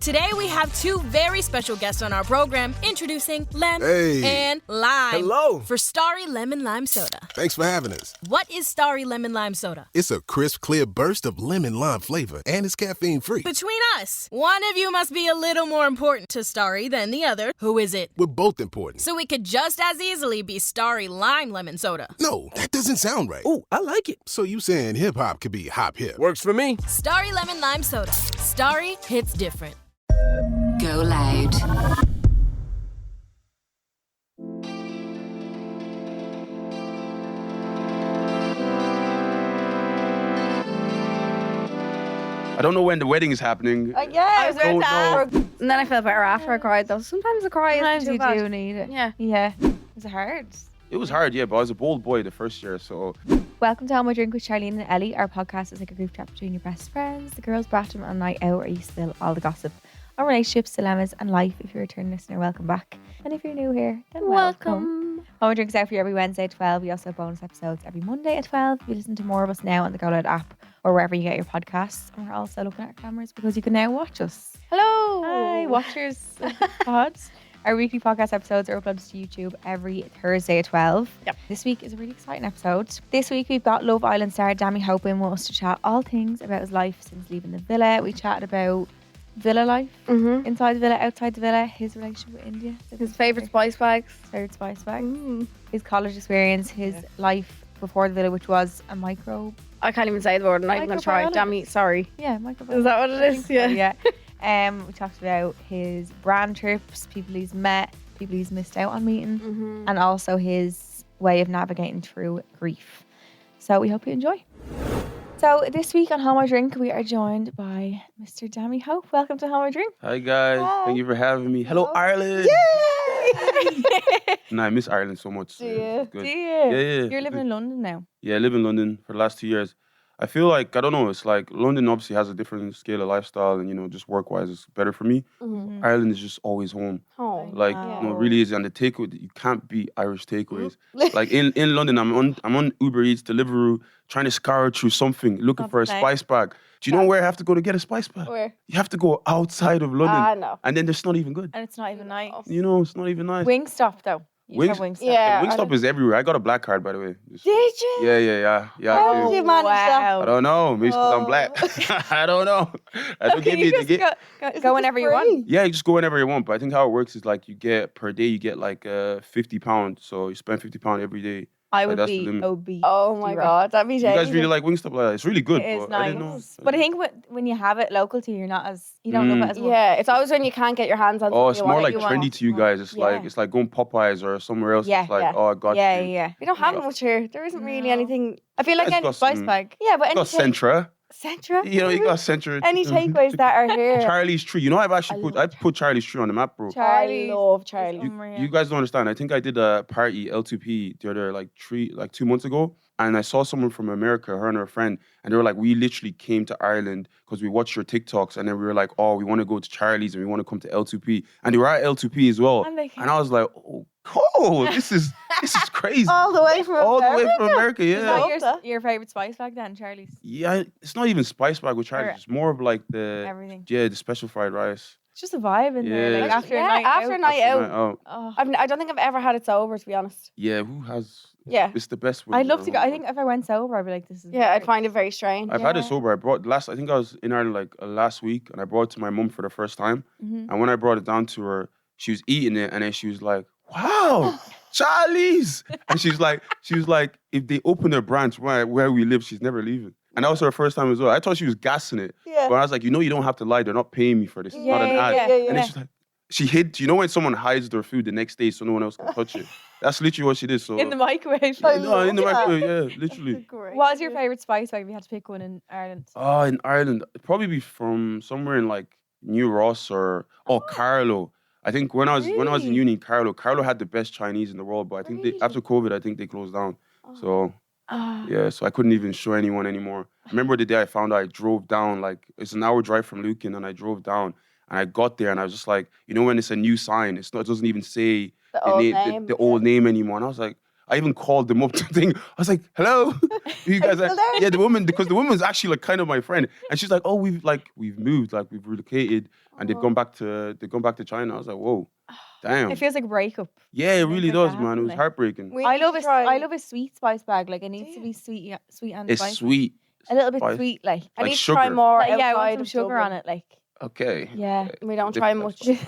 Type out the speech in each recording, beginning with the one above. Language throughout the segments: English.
Today we have two very special guests on our program introducing Lem and Lime. Hello. For Starry Lemon Lime Soda. Thanks for having us. What is Starry Lemon Lime Soda? It's a crisp, clear burst of lemon lime flavor, and it's caffeine-free. Between us, one of you must be a little more important to Starry than the other. Who is it? We're both important. So it could just as easily be Starry Lime Lemon Soda. No, that doesn't sound right. Oh, I like it. So you saying hip-hop could be hop-hip? Works for me. Starry Lemon Lime Soda. Starry hits different. GoLoud. I don't know when the wedding is happening. I was don't know. And then I felt better after I cried though. Sometimes a cry Sometimes isn't you too bad. do need it. Yeah. Yeah. It's hard. It was hard, yeah, but I was a bold boy the first year, so Welcome to How My Drink with Charleen and Ellie. Our podcast is like a group chat between your best friends, the girls' bathroom and night out, where you spill all the gossip on relationships, dilemmas, and life. If you're a return listener, welcome back. And if you're new here, then welcome. How My Drink's out for you every Wednesday at 12. We also have bonus episodes every Monday at 12. You listen to more of us now on the GoLoud app or wherever you get your podcasts. And we're also looking at our cameras because you can now watch us. Hello. Hi, watchers of pods. Our weekly podcast episodes are uploaded to YouTube every Thursday at 12. Yep. This week is a really exciting episode. This week we've got Love Island star Dami Hope in with us to chat all things about his life since leaving the villa. We chatted about villa life, inside the villa, outside the villa, his relationship with Indiyah. His favourite spice bags. Favorite spice bags. His college experience, his life before the villa, which was a micro. I can't even say the word. I'm not even going to try. Microbiologist. Dami, sorry. Yeah, micro. Is that what it is? Yeah. Yeah. We talked about his brand trips, people he's met, people he's missed out on meeting, and also his way of navigating through grief. So we hope you enjoy. So this week on How My Drink, we are joined by Mr. Dami Hope. Welcome to How My Drink. hi guys, thank you for having me. Hello, Ireland. I miss Ireland so much. Do you? It's good. Do you? Yeah. You're living in London now. Yeah, I live in London for the last 2 years. I feel like, I don't know, it's like London obviously has a different scale of lifestyle and, you know, just work-wise it's better for me. Ireland is just always home. Oh. Like, Wow. you know, it really is. And the takeaway, you can't beat Irish takeaways. Like in London, I'm on Uber Eats, Deliveroo, trying to scour through something, looking for a Okay. spice bag. Do you know where I have to go to get a spice bag? Where? You have to go outside of London. Ah, no. And then it's not even good. And it's not even nice. You know, it's not even nice. Wingstop though. You Wings- have Wingstop. Yeah. Wingstop is everywhere. I got a black card, by the way. Just- Did you? Yeah. How I did do. you manage that? I don't know. Maybe because I'm black. I don't know. I don't give You me just go whenever you want. Yeah, you just go whenever you want. But I think how it works is like you get per day, you get like £50. So you spend £50 every day. I would that's the be limit. obese. Oh my God. That'd be You guys dangerous. really like Wingstop? Like that? It's really good. It is but I didn't know. nice. But I think when you have it local to you, you're not as, you don't love it as much. Yeah, it's always when you can't get your hands on Oh, something it's you more want like it, you want trendy it. to you guys. It's like Yeah. it's like going Popeyes or somewhere else. Yeah, It's like, yeah. oh, I got Yeah, you. yeah. We don't have much here. There isn't really No. anything. I feel like It's any got spice some- bag. Yeah, but You got Centra. Centra. You know, you got Centra. Any takeaways that are here. Charlie's Tree. You know, I've actually I put Charlie's Tree on the map, bro. Charlie's I love Charlie. unreal. You guys don't understand. I think I did a party L2P the other like 2 months ago, and I saw someone from America, her and her friend, and they were like, we literally came to Ireland because we watched your TikToks, and then we were like, oh, we want to go to Charlie's and we want to come to L2P, and they were at L2P as well, And they and I was like, oh, cool, this is crazy. All the way from All the way America? from America, Is yeah. that Love that. your favourite spice bag then, Charlie's? Yeah, it's not even spice bag with Charlie's. Or It's more of like the everything. the special fried rice. It's just a vibe in there. Yeah. Like after a Yeah, night after out. a night out. Oh, Oh, I don't think I've ever had it sober, to be honest. yeah, who has? Yeah. It's the best. I'd love to go. I think if I went sober, I'd be like, this is Yeah, I'd great. find it very strange. I've had it Yeah. sober. I think I was in Ireland like last week, and I brought it to my mum for the first time. Mhm. And when I brought it down to her, she was eating it, and then she was like, "Wow, Charlie's!" And she was like, if they open a branch where we live, she's never leaving. And that was her first time as well. I thought she was gassing it, Yeah. but I was like, you don't have to lie. They're not paying me for this. It's not an ad. yeah. And then she's like, she hid. You know when someone hides their food the next day so no one else can touch it? That's literally what she did. So In the microwave. no, in the love microwave, yeah, literally. What was your favourite spice bag if you had to pick one in Ireland? Oh, in Ireland, it'd probably be from somewhere in like New Ross or Carlo. I think when I was in Really? uni, Carlo had the best Chinese in the world, but I think Really? after COVID, I think they closed down. So Oh. yeah, so I couldn't even show anyone anymore. I remember the day I found out, I drove down, like it's an hour drive from Lucan, and I drove down and I got there and I was just like, when it's a new sign, it doesn't even say The old name, the old name anymore. And I was like, I even called them up to think. I was like, "Hello, you guys are?" Yeah, the woman, because the woman's actually like kind of my friend, and she's like, "Oh, we've moved, like we've relocated, and they've gone back to China." I was like, "Whoa, damn." It feels like a breakup. Yeah, it really like does, that, man. It was like- heartbreaking. I love a sweet spice bag. Like it needs to be sweet and It's spicy. sweet. A little bit spice. sweet, like. I Like need to try sugar. more Like, yeah, I outside want some of sugar Dublin. on it, like. Okay. Yeah. We don't try Different much. types of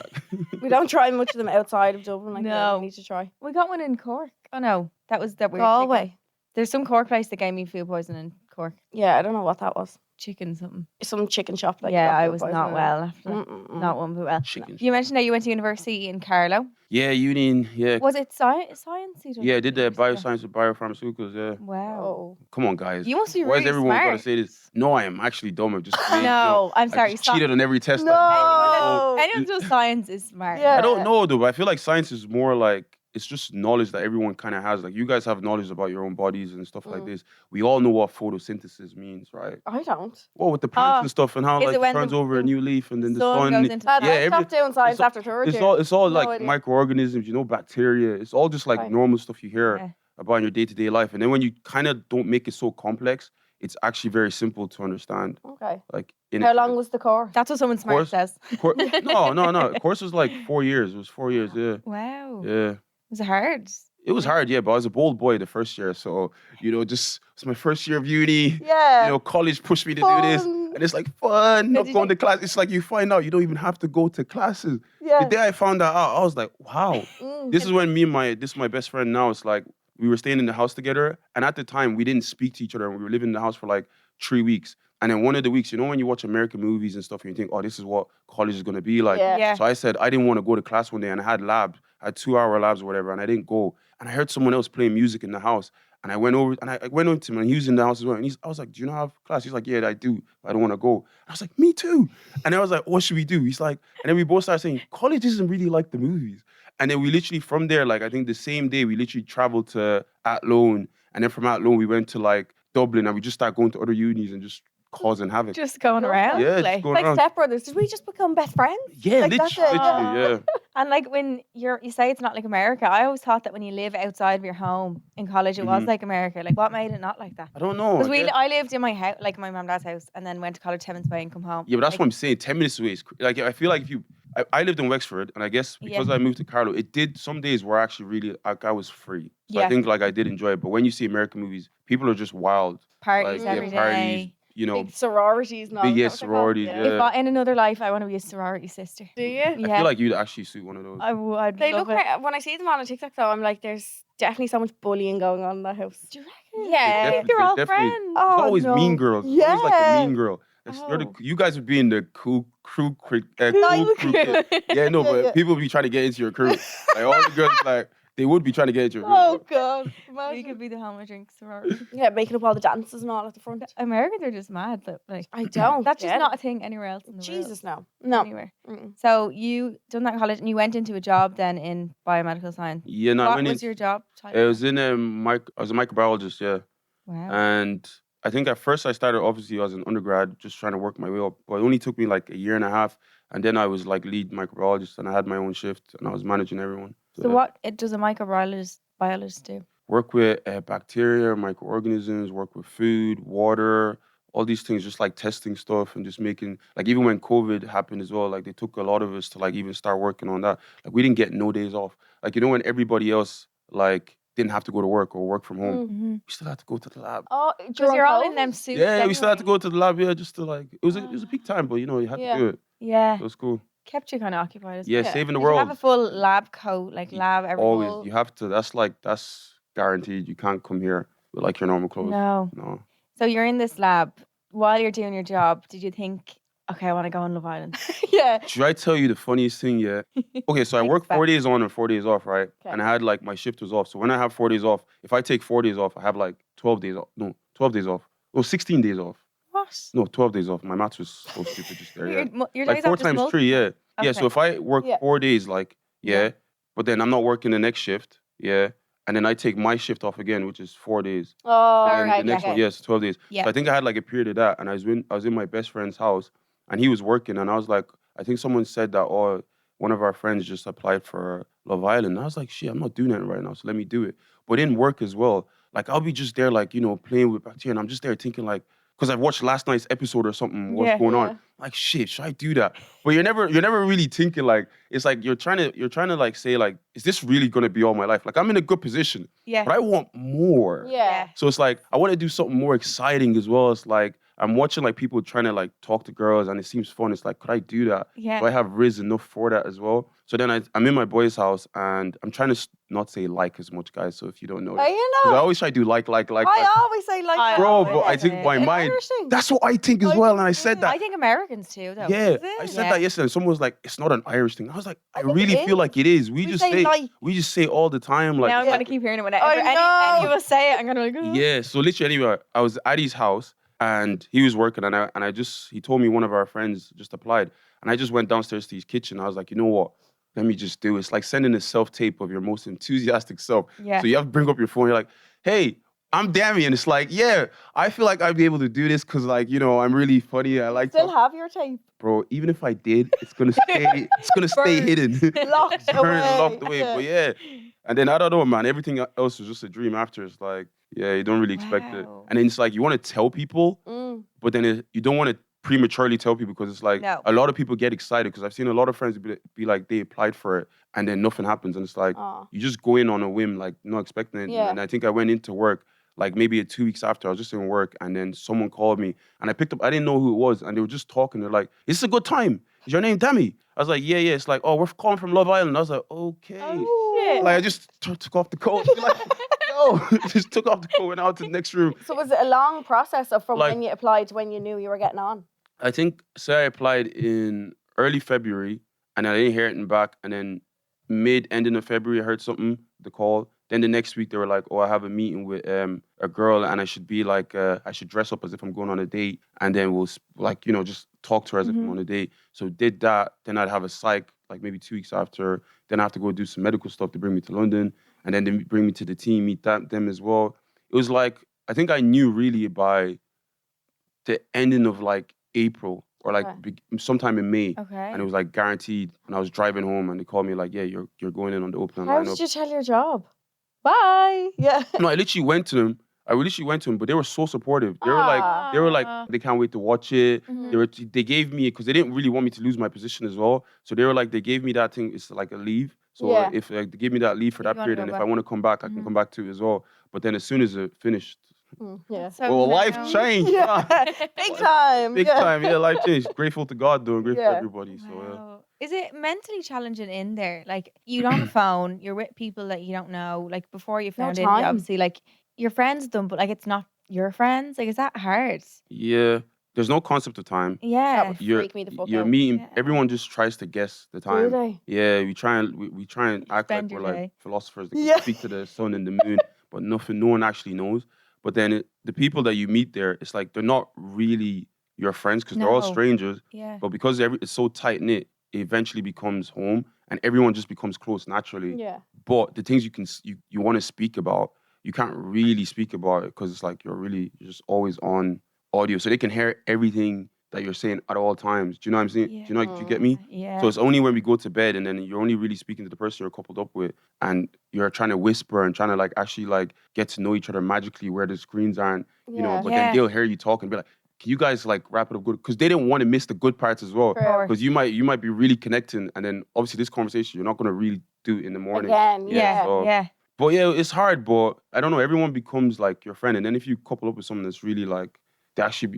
spice. We don't try much of them outside of Dublin. Like No. we need to try. We got one in Cork. Oh no, that was that weird. Galway. chicken. There's some Cork place that gave me food poisoning in Cork. Yeah, I don't know what that was. Chicken something. Some chicken shop. That Yeah, you got I food was poisoning not in. well after that. Mm-mm-mm. Not one bit well. Chicken. You mentioned that you went to university in Carlow. Yeah, Union. Yeah. Was it science? You done? Yeah, I did the University? bioscience with biopharmaceuticals. Yeah. Wow. Oh. Come on, guys. You must be Why really is everyone smart. gotta say this? No, I am actually dumb. I'm just No, I'm sorry. I just cheated on every test. No. Anyone who does science is smart. Yeah. I don't know though, but I feel like science is more like it's just knowledge that everyone kind of has. Like you guys have knowledge about your own bodies and stuff like this. We all know what photosynthesis means, right? I don't. Well, with the plants and stuff and how is like it it when turns the over a new leaf and then the sun sun. goes into- Lad, yeah, I stopped doing science it's all- after third year. It's all No like idea. microorganisms, you know, bacteria. It's all just like Fine. normal stuff you hear Yeah. about in your day-to-day life. And then when you kind of don't make it so complex, it's actually very simple to understand. Okay. Like in How long was the course? That's what someone smart Course. says. No. Course was like 4 years. It was 4 years. Yeah, Wow. yeah. Was it hard? It was hard, yeah, but I was a bold boy the first year, so it's my first year of uni. Yeah. College pushed me to do this, Fun. and it's like fun. Not did going you- to class. It's like you find out you don't even have to go to classes. Yeah. The day I found that out, I was like, wow. This is when this is my best friend now. It's like we were staying in the house together, and at the time we didn't speak to each other, and we were living in the house for like 3 weeks. And then one of the weeks, when you watch American movies and stuff, and you think, oh, this is what college is gonna be like. Yeah. Yeah. So I said I didn't want to go to class one day, and I had labs. I had 2-hour labs or whatever, and I didn't go. And I heard someone else playing music in the house, and I went over to him, and he was in the house as well. And I was like, "Do you not have class?" He's like, "Yeah, I do. But I don't want to go." I was like, "Me too." And I was like, "What should we do?" He's like, and then we both started saying, "College isn't really like the movies." And then we literally from there, like I think the same day, we literally traveled to Athlone, and then from Athlone we went to like Dublin, and we just started going to other unis and just causing havoc. Just going around. Yeah, just like. going Like around. stepbrothers. Did we just become best friends? Yeah, like, that's literally, it. yeah. And like when you say it's not like America, I always thought that when you live outside of your home in college, it was like America. Like what made it not like that? I don't know. Because yeah. I lived in my house, like my mum and dad's house, and then went to college 10 minutes away and come home. Yeah, but that's like, what I'm saying. 10 minutes away is like I feel like if you. I lived in Wexford, and I guess because Yeah. I moved to Carlow, it did some days were actually really like I was free. So Yeah. I think like I did enjoy it. But when you see American movies, people are just wild. parties Like, every day. parties, Big sororities and all. Big, is yeah, that what they're called? sororities, yeah. If in another life I want to be a sorority sister. Do you? I Yeah, feel like you'd actually suit one of those. I would. They love look it. like, when I see them on a TikTok though, I'm like, there's definitely so much bullying going on in that house. Do you reckon? Yeah. Definitely- They're all definitely- friends. There's Oh, always no. mean girls. There's always like a Yeah. mean girl. Oh. You guys would be in the cool crew. Cool Crew. Yeah, no, Yeah, but yeah. people would be trying to get into your crew. Like all the girls, like they would be trying to get into your crew. Oh god. We Imagine. could be the home of drink sorority. Yeah, making up all the dances and all at the front. Americans are just mad. Though. Like I don't. that's just get not it. a thing anywhere else in the Jesus, no. world. No. Anywhere. Mm-mm. So you done that in college and you went into a job then in biomedical science. Yeah, no, I What went was in. your job title? It was in I was a microbiologist. Yeah. Wow. And I think at first I started obviously as an undergrad, just trying to work my way up. But it only took me like a year and a half, and then I was like lead microbiologist, and I had my own shift, and I was managing everyone. So what does a microbiologist do? Work with bacteria, microorganisms. Work with food, water, all these things. Just like testing stuff and just making like even when COVID happened as well, like they took a lot of us to like even start working on that. Like we didn't get no days off. Like when everybody else like didn't have to go to work or work from home, Mm-hmm. we still had to go to the lab. Oh, Because you're all in them suits. Yeah, we still had to anyway. go to the lab. Yeah, just to like it was a peak time, but you had Yeah. to do it. Yeah, It was cool. kept you kind of occupied as Yeah, well. saving the Did you world. have a full lab coat, like lab everything? Always, you have to. That's guaranteed. You can't come here with like your normal clothes. No. No. So you're in this lab. While you're doing your job, did you think, okay, I want to go on Love Island? Yeah. Should I tell you the funniest thing? Yeah. Okay, so I work 4 days on and 4 days off, right? Okay. And I had like my shift was off. So when I have 4 days off, if I take 4 days off, I have like 12 days off. No, 12 days off. No, 16 days off. What? No, 12 days off. My maths was so stupid just there. Yeah. Your Like days 4 off just times multi- 3, yeah. Yeah, so Okay. if I work Yeah. 4 days, like, yeah, but then I'm not working the next shift, yeah, and then I take my shift off again, which is 4 days. Oh, And then right. the next okay. one, yes, 12 days. Yeah. So I think I had like a period of that, and I was in my best friend's house, and he was working, and I was like, I think someone said that, oh, one of our friends just applied for Love Island. And I was like, shit, I'm not doing that right now, so let me do it. But in work as well, like I'll be just there, like, you know, playing with bacteria, and I'm just there thinking like, because I've watched last night's episode or something, what's going on? Like, shit, should I do that? But you're never really thinking like, it's like you're trying to like say like, is this really gonna be all my life? Like I'm in a good position, but I want more. Yeah. So it's like I want to do something more exciting as well. It's like I'm watching like people trying to like talk to girls, and it seems fun. It's like, could I do that? Yeah. Do I have riz enough for that as well? So then I'm in my boy's house, and I'm trying to not say like as much, guys. So if you don't know, You 'cause know, I always try to do like. I always say like Bro, that. but I think my mind, Interesting. that's what I think as well. And I said that. I think Americans too, though. Yeah, Is it? I said that yesterday. And someone was like, "It's not an Irish thing." I was like, "I think really it feel is. like it is. We just say say, like. we just say all the time, like, Now I'm going to keep hearing it whenever I know. any of us say it. I'm going to be like, yeah." So literally, anyway, I was at his house, and he was working, and he told me one of our friends just applied, and I just went downstairs to his kitchen. I was like, you know what? Let me just do it. It's like sending a self-tape of your most enthusiastic self. Yeah. So you have to bring up your phone. You're like, hey, I'm Dami. And it's like, yeah, I feel like I'd be able to do this because, like, you know, I'm really funny. I like Still to... have your tape Bro, even if I did, it's gonna stay hidden. locked away. Locked away. But yeah. And then I don't know, man. Everything else was just a dream after. It's like, yeah, you don't really expect it. Wow. And then it's like you want to tell people, but then you don't want to prematurely tell people because it's like a lot of people get excited because I've seen a lot of friends be like they applied for it and then nothing happens, and it's like you just go in on a whim, like not expecting anything. Yeah. And I think I went into work like maybe 2 weeks after. I was just in work, and then someone called me, and I picked up. I didn't know who it was, and they were just talking. They're like, "Is this a good time? Is your name Dami?" I was like, "Yeah." It's like, "Oh, we're calling from Love Island." I was like, "Okay." Shit. Like I just took off the coat. Like, no, just took off the coat, went out to the next room. So was it a long process of from Like- when you applied to when you knew you were getting on? I think, say I applied in early February, and I didn't hear anything back, and then ending of February, I heard something, the call. Then the next week, they were like, "Oh, I have a meeting with a girl, and I should be like, I should dress up as if I'm going on a date, and then we'll like, you know, just talk to her as if I'm on a date." So did that. Then I'd have a psych, like maybe 2 weeks after. Then I have to go do some medical stuff to bring me to London, and then they bring me to the team, meet them as well. It was like, I think I knew really by the ending of like April or like sometime in May. Okay. And it was like guaranteed. And I was driving home, and they called me like, "Yeah, you're going in on the opening How lineup." did you tell your job? Bye. Yeah. No, I literally went to them. But they were so supportive. They were like, they can't wait to watch it. They gave me, because they didn't really want me to lose my position as well. So they were like, they gave me that thing. It's like a leave. So if like, they give me that leave for that period, and if I want to come back, I can come back to it as well. But then as soon as it finished, Yeah. So well, now- life changed. Big time. Big time. Yeah, life changed. Grateful to God, though, and grateful to everybody. So yeah. Wow. Is it mentally challenging in there? Like, you're on the phone, you're with people that you don't know. Like, before you found Indiyah, time. obviously, like, you're friends with them, but, like, it's not your friends. Like, is that hard? Yeah, there's no concept of time. Yeah. would freak me the fuck You're out. meeting. Yeah. Everyone just tries to guess the time. they? Yeah, we try and act Spend like your we're day. like philosophers that can speak to the sun and the moon, but no one actually knows. But then the people that you meet there, it's like they're not really your friends because they're all No. strangers. Yeah. But because it's so tight knit, it eventually becomes home, and everyone just becomes close naturally. Yeah. But the things you want to speak about, you can't really speak about it because it's like you're just always on audio, so they can hear everything that you're saying at all times. Do you know what I'm saying? Yeah. Do you get me? Yeah. So it's only when we go to bed, and then you're only really speaking to the person you're coupled up with, and you're trying to whisper and trying to like actually like get to know each other magically where the screens aren't, you know. Yeah. But Yeah. then they'll hear you talk and be like, "Can you guys like wrap it up good?" Because they didn't want to miss the good parts as well. True. Because you might be really connecting, and then obviously this conversation you're not gonna really do in the morning. Again. yeah. so- Yeah. But yeah, it's hard. But I don't know. Everyone becomes like your friend, and then if you couple up with someone that's really like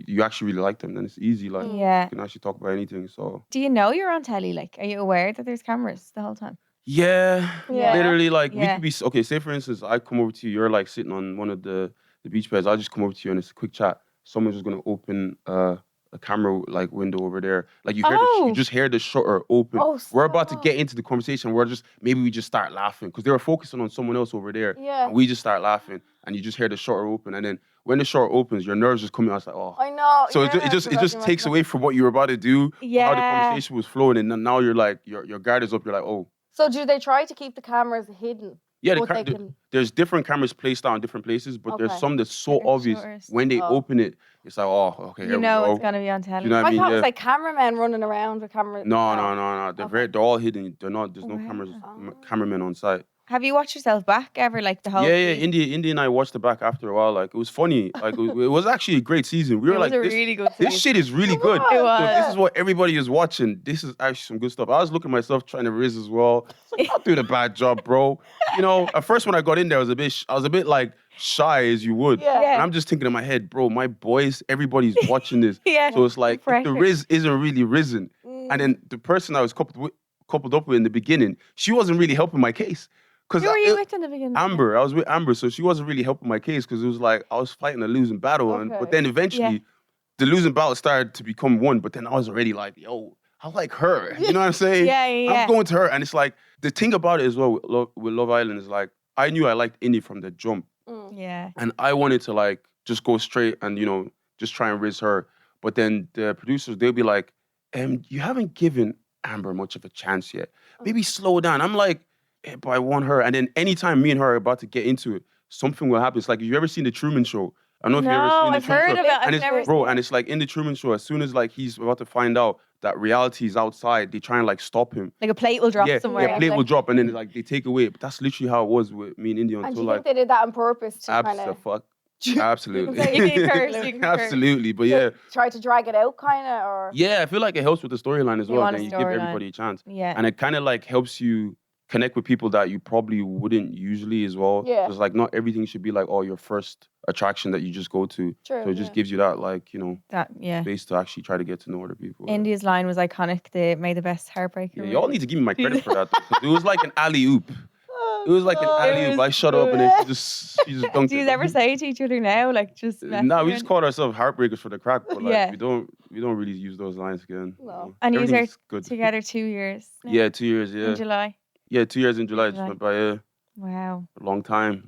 you actually really like them, then it's easy. Like Yeah. you can actually talk about anything. So Do you know you're on telly? Like, are you aware that there's cameras the whole time? yeah, Yeah. literally like we Yeah. could be okay. Say for instance, I come over to you. You're like sitting on one of the beach beds. I just come over to you and it's a quick chat. Someone's just gonna open a camera like window over there. Like you Oh. just hear the shutter open. Oh, We're about to stop. get into the conversation. Maybe we just start laughing because they were focusing on someone else over there. Yeah. And we just start laughing, and you just hear the shutter open, and then when the shutter opens, your nerves just come out. It's like, oh. I know. So yeah, it just takes away from what you were about to do, how the Yeah. conversation was flowing, and then now you're like your guard is up. You're like, oh. So do they try to keep the cameras hidden? Yeah, But they can... there's different cameras placed out in different places, but there's Okay. some that's so They're obvious. shortest. When they Oh. open it, it's like, oh, okay, here You we know go. it's going to be on Do telly. you know what I I mean? thought it Yeah. was like cameramen running around with cameras. No. They're Okay. they're all hidden. They're not. There's no Wow. cameras, Oh. cameramen on site. Have you watched yourself back ever, like the whole Yeah. season? Indiyah and I watched it back after a while. Like it was funny. Like it was actually a great season. We were It was like, a this, really good this season. shit is really good. It So was. if this is what everybody is watching. This is actually some good stuff. I was looking at myself trying to riz as well. It's like, I'm doing a bad job, bro. You know, at first when I got in there, I was a bit like shy as you would. Yeah. And I'm just thinking in my head, bro, my boys, everybody's watching this. Yeah. So it's like if the Pressure. riz isn't really risen. And then the person I was coupled up with in the beginning, she wasn't really helping my case. Who were you with in the beginning? Amber. I was with Amber, so she wasn't really helping my case because it was like I was fighting a losing battle. Okay. But then eventually, the losing battle started to become one. But then I was already like, yo, I like her. You know what I'm saying? Yeah. I'm going to her. And it's like, the thing about it as well with Love Island is like, I knew I liked Indie from the jump. Yeah. And I wanted to like just go straight and, you know, just try and riz her. But then the producers, they'll be like, you haven't given Amber much of a chance yet. Maybe slow down. I'm like, but I want her. And then anytime me and her are about to get into it, something will happen. It's like, have you ever seen The Truman Show? I don't know if you've ever seen The I've Truman heard Show. of it. And I've it's, never bro, seen and it. it's like in The Truman Show, as soon as like he's about to find out that reality is outside, they try and like stop him. Like a plate will drop somewhere. Yeah, plate will drop and then like they take away. But that's literally how it was with me and Indiyah And do until you like think they did that on purpose to kind of absolutely. You can curse, you can curse. Absolutely. But yeah. try to drag it out, kind of, or... Yeah, I feel like it helps with the storyline as You well. want a Then you give storyline. everybody a chance. Yeah. And it kind of like helps you connect with people that you probably wouldn't usually as well. Yeah. So it's like not everything should be like, oh, your first attraction that you just go to. True, So it just yeah. gives you that like, you know, Yeah. space to actually try to get to know other people. India's line was iconic. They made the best heartbreaker. Yeah, y'all need to give me my credit for that. Though, 'cause it was like an alley-oop. It was like an alley-oop. I shut up and then she just dunked Do you it. ever say to each other now, like just? Nah, we just called ourselves heartbreakers for the crack, but like Yeah. we don't really use those lines again. No. And you are Everything's good. together 2 years. now, Yeah, 2 years, yeah. In July. Yeah, 2 years in July just July. went by, yeah. Wow. Long time.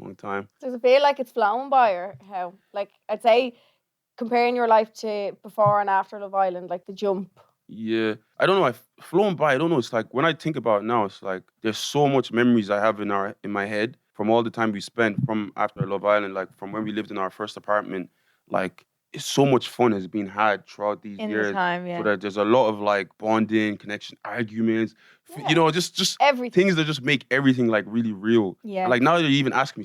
Does it feel like it's flown by, or how? Like, I'd say, comparing your life to before and after Love Island, like the jump. Yeah. I don't know, I've flown by. I don't know. It's like when I think about it now, it's like there's so much memories I have in my head from all the time we spent from after Love Island, like from when we lived in our first apartment. Like it's so much fun has been had throughout these In years. the time, yeah. So that there's a lot of like bonding, connection, arguments, you know, just Everything. things that just make everything like really real. Yeah. And, like now that you even ask me,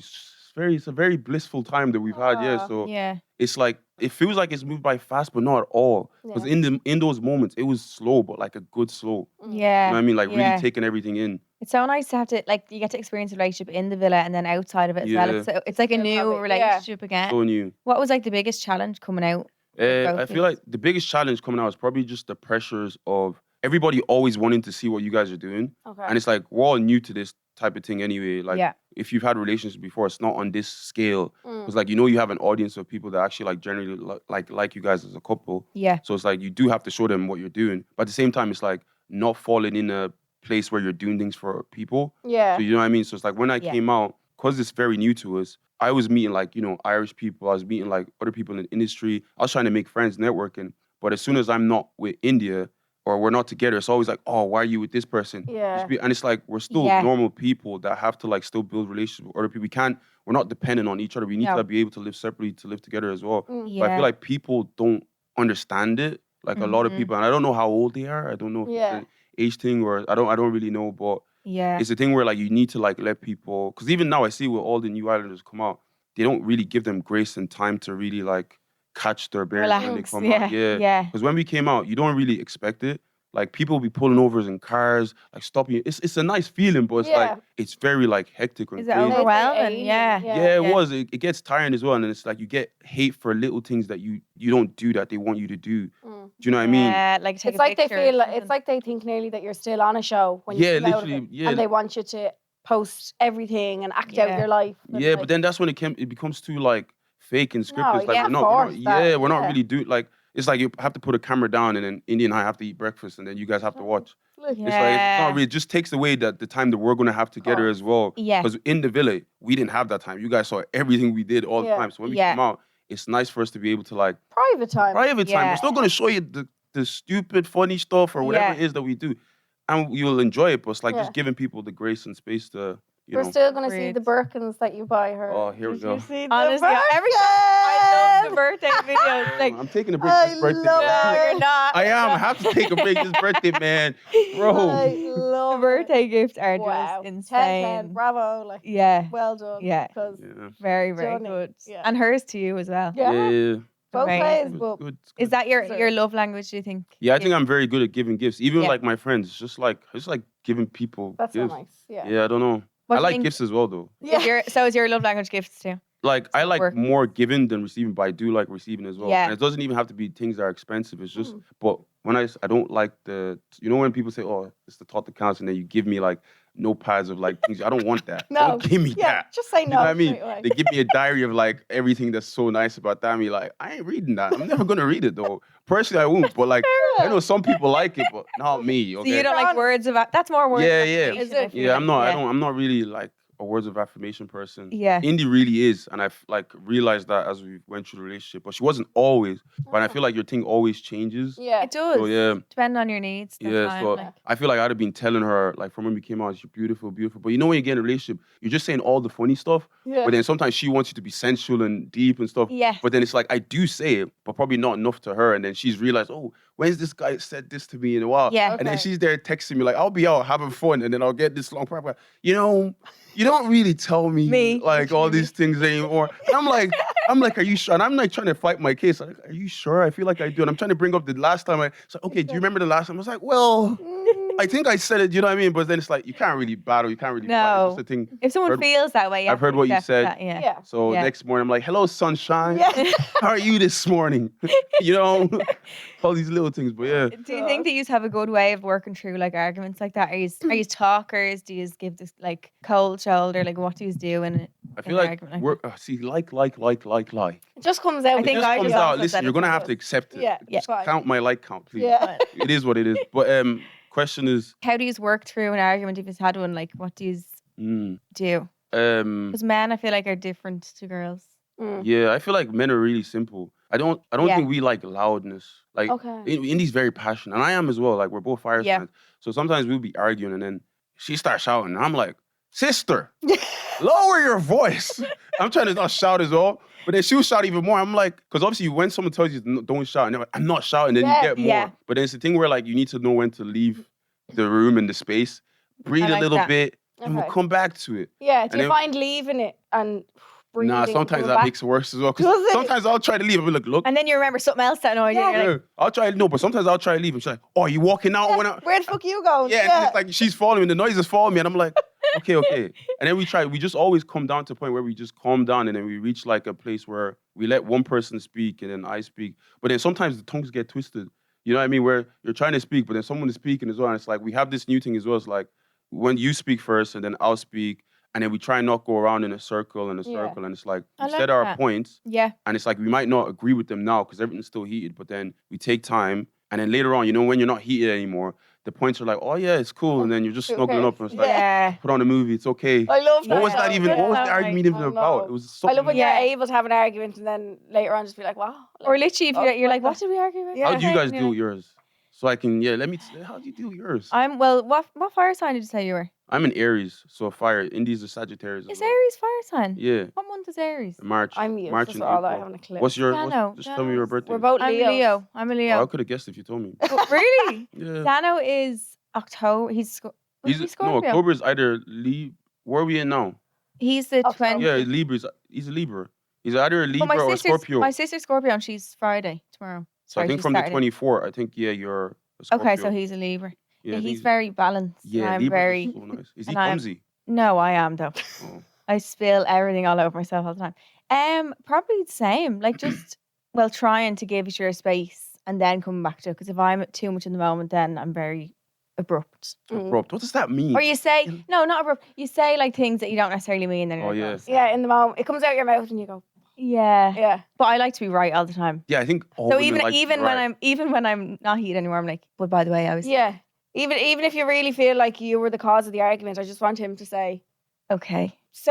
it's a very blissful time that we've had. Yeah. So Yeah. it's like it feels like it's moved by fast, but not at all. Because in those moments, it was slow, but like a good slow. Yeah. You know what I mean? Like yeah. really taking everything in. It's so nice to have to, like, you get to experience a relationship in the villa and then outside of it as well. Yeah. It's like a Still new have it, yeah. relationship again. So new. What was like the biggest challenge coming out? I feel like the biggest challenge coming out is probably just the pressures of everybody always wanting to see what you guys are doing. Okay. And it's like we're all new to this type of thing anyway. Like Yeah. if you've had relationships before, it's not on this scale. Mm. It's like you know you have an audience of people that actually like generally like you guys as a couple. Yeah. So it's like you do have to show them what you're doing. But at the same time, it's like not falling in a place where you're doing things for people. Yeah. So you know what I mean? So it's like when I Yeah. came out, because it's very new to us, I was meeting like, you know, Irish people. I was meeting like other people in the industry. I was trying to make friends, networking. But as soon as I'm not with Indiyah or we're not together, it's always like, oh, why are you with this person? Yeah. And it's like we're still Yeah. normal people that have to like still build relationships with other people. We're not dependent on each other. We need No. to be able to live separately to live together as well. Mm. But I feel like people don't understand it. Like a lot of Mhm. people, and I don't know how old they are. I don't know if Yeah. it's an age thing or I don't really know, but Yeah. it's a thing where like you need to like let people, because even now I see with all the new islanders come out, they don't really give them grace and time to really like catch their bearings when they Relax. come Yeah. out. Yeah. Yeah. Because when we came out, you don't really expect it. Like people will be pulling over in cars, like stopping you. It's a nice feeling, but it's Yeah. like it's very like hectic and Is it crazy. overwhelming? alien, Yeah. Yeah, it was. It gets tiring as well, and it's like you get hate for little things that you don't do that they want you to do. Mm. Do you know what I mean? Yeah, like take It's a like they picture or feel like something. it's like they think nearly that you're still on a show when Yeah, you come out of literally, it, yeah. and they want you to post everything and act out Yeah. your life. And Yeah, like, but then that's when it becomes too like fake and scripted. No, It's like yeah, we're not force that, we're not yeah. really doing like it's like you have to put a camera down and then Indiyah and I have to eat breakfast and then you guys have to watch. look, It's like it's not really it just takes away the time that we're gonna have together Oh. as well. Yeah. Because in the villa, we didn't have that time. You guys saw everything we did all the Yeah. time. So when we Yeah. come out, it's nice for us to be able to like private time. private time. Yeah. We're still gonna show you the stupid, funny stuff or whatever Yeah. it is that we do. And you'll enjoy it, but it's like Yeah. just giving people the grace and space to We're know. still going to see Great. the Birkins that you buy her. Oh, here we Did go. you see Honestly, the every time I love the birthday videos. Like, I'm taking a break I this birthday. love man. no, you're not. I am. I have to take a break this birthday, man. Bro. I The love birthday gifts are Wow. just 10, insane. bravo. Like, Yeah, well done. Yeah. Because Yeah. very, very Johnny, good. yeah. And hers to you as well. yeah, both Amazing. ways. It's But good. It's Is good. that your Sure. love language, do you think? Yeah, I think I'm very good at giving gifts. Even Yeah. like my friends, just like giving people that's so gifts. nice. Yeah. Yeah, I don't know. What I do you like think- gifts as well, though. So is your love language gifts too? Like I like work. more giving than receiving, but I do like receiving as well. Yeah. And it doesn't even have to be things that are expensive. It's just, Mm. but when I don't like when people say, oh, it's the thought that counts, and then you give me like notepads of like things. I don't want that. No. Don't give me Yeah, that. just say no. You know what I mean? straight away. They give me a diary of like everything that's so nice about Dami. Like I ain't reading that. I'm never gonna read it though. Personally, I won't. But like I know some people like it, but not me. Okay. So you don't like words of that's more words. Yeah, of yeah. affirmation, Is it? I feel Yeah, I'm not. like. I'm not really like a words of affirmation person. Yeah. Indy really is, and I've like realized that as we went through the relationship. But she wasn't always. But I feel like your thing always changes. Yeah. It does. So yeah, Depending on your needs. the yeah. time, So like- I feel like I'd have been telling her like from when we came out, you're beautiful, beautiful. But you know when you get in a relationship, you're just saying all the funny stuff. Yeah. But then sometimes she wants you to be sensual and deep and stuff. Yeah. But then it's like I do say it, but probably not enough to her. And then she's realized, oh, when's this guy said this to me in a while? Yeah. And then Okay. she's there texting me like, I'll be out having fun, and then I'll get this long paragraph. You know, you don't really tell me, like all these things anymore. And I'm like, are you sure? And I'm like trying to fight my case. Like, are you sure? I feel like I do. And I'm trying to bring up the last time it's like, okay, do you remember the last time? I was like, well, I think I said it, you know what I mean? But then it's like, you can't really battle, you can't really fight. No. It's just a thing. If someone Heard- feels that way, you I've have to heard what you accept said. that, yeah. Yeah. So Yeah. next morning, I'm like, hello, sunshine. Yeah. How are you this morning? You know, all these little things. But yeah. Do you think that you have a good way of working through like arguments like that? Are you talkers? Do you give this like cold shoulder? Like what do you do in I feel an like argument we're see like. It just comes out. I think It just I comes just out. also Listen, said you're it gonna to have us. to accept it. Yeah, Just fine. count my like count, please. Yeah. It is what it is. But question is, How do you work through an argument if you've had one? Like what do you do? Because men, I feel like, are different to girls. Mm. yeah, I feel like men are really simple. I don't Yeah. think we like loudness. Like Okay. Indy's very passionate, and I am as well. Like we're both fire Yeah. signs. So sometimes we'll be arguing, and then she starts shouting, and I'm like, sister, lower your voice. I'm trying to not shout as well, but then she'll shout even more. I'm like, because obviously when someone tells you don't shout, and you're like, I'm not shouting, then Yeah. you get more. Yeah. But then it's the thing where like you need to know when to leave the room and the space, breathe I a like little that. bit, and we'll Okay. come back to it. Yeah. Do And you then- find leaving it and breathing? Nah, sometimes coming that back? makes it worse as well. 'Cause Does it? sometimes I'll try to leave and be like, look. And then you remember something else that annoyed you. Yeah. You're like, Yeah, I'll try. No, but sometimes I'll try to leave, and she's like, "Oh, are you walking out?" When I, Where the fuck are you going? yeah, and then it's like she's following me, and the noise is following me, and I'm like, okay. And then we just always come down to a point where we just calm down, and then we reach like a place where we let one person speak, and then I speak. But then sometimes the tongues get twisted. You know what I mean? Where you're trying to speak, but then someone is speaking as well, and it's like we have this new thing as well. It's like when you speak first, and then I'll speak, and then we try and not go around in a circle and a Yeah. circle, and it's like I we like set our that. points. yeah. And it's like we might not agree with them now because everything's still heated, but then we take time. And then later on, you know, when you're not heated anymore, the points are like, oh yeah, it's cool. And then you're just Okay. snuggling up and it's like, Yeah. put on a movie, it's okay. I love that. What was that though. even? Yeah. What was the Yeah. argument even I about? know. It was I something. love when Yeah. you're able to have an argument and then later on just be like, wow. Like, Or literally, if Oh, you're like, what what did we argue about? Yeah. How do you guys And do you're like, yours? So I can, how do you do yours? Well, what fire sign did you say you were? I'm an Aries, so fire. Indy's a Sagittarius. as Is well. Aries fire sign? Yeah, What month is Aries? March. I'm useless March as and well. I April. haven't a clue. What's your, Dano. just tell me your birthday. We're both I'm Leos. Leo. I'm a Oh, I Leo. could have guessed if you told me. Oh, really? Yeah. Dano is October. He's He's, no, Scorpio. October is either where are we in now? He's the October. 20th. Yeah, he's a Libra. He's either a But Libra or Scorpio. my sister's Scorpio and she's Friday tomorrow. So I Sorry, think she's from the Saturday. 24, I think, you're a Scorpio. Okay, so he's a Libra. Yeah, Yeah, I think he's very balanced. and Yeah, I'm Libras are very. so nice. Is he and I'm- clumsy? No, I am though. Oh. I spill everything all over myself all the time. Probably the same. Like just trying to give it your space and then coming back to it. Because if I'm too much in the moment, then I'm very abrupt. Abrupt. What does that mean? Or you say no, not abrupt. You say like things that you don't necessarily mean. Then you're Oh, like, yeah. "Oh, Yeah, in the moment. It comes out your mouth and you go, yeah. yeah. But I like to be right all the time. Yeah, I think all So women like to be when right. I'm not heated anymore, I'm like, but by the way, I was Yeah. Even if you really feel like you were the cause of the argument, I just want him to say Or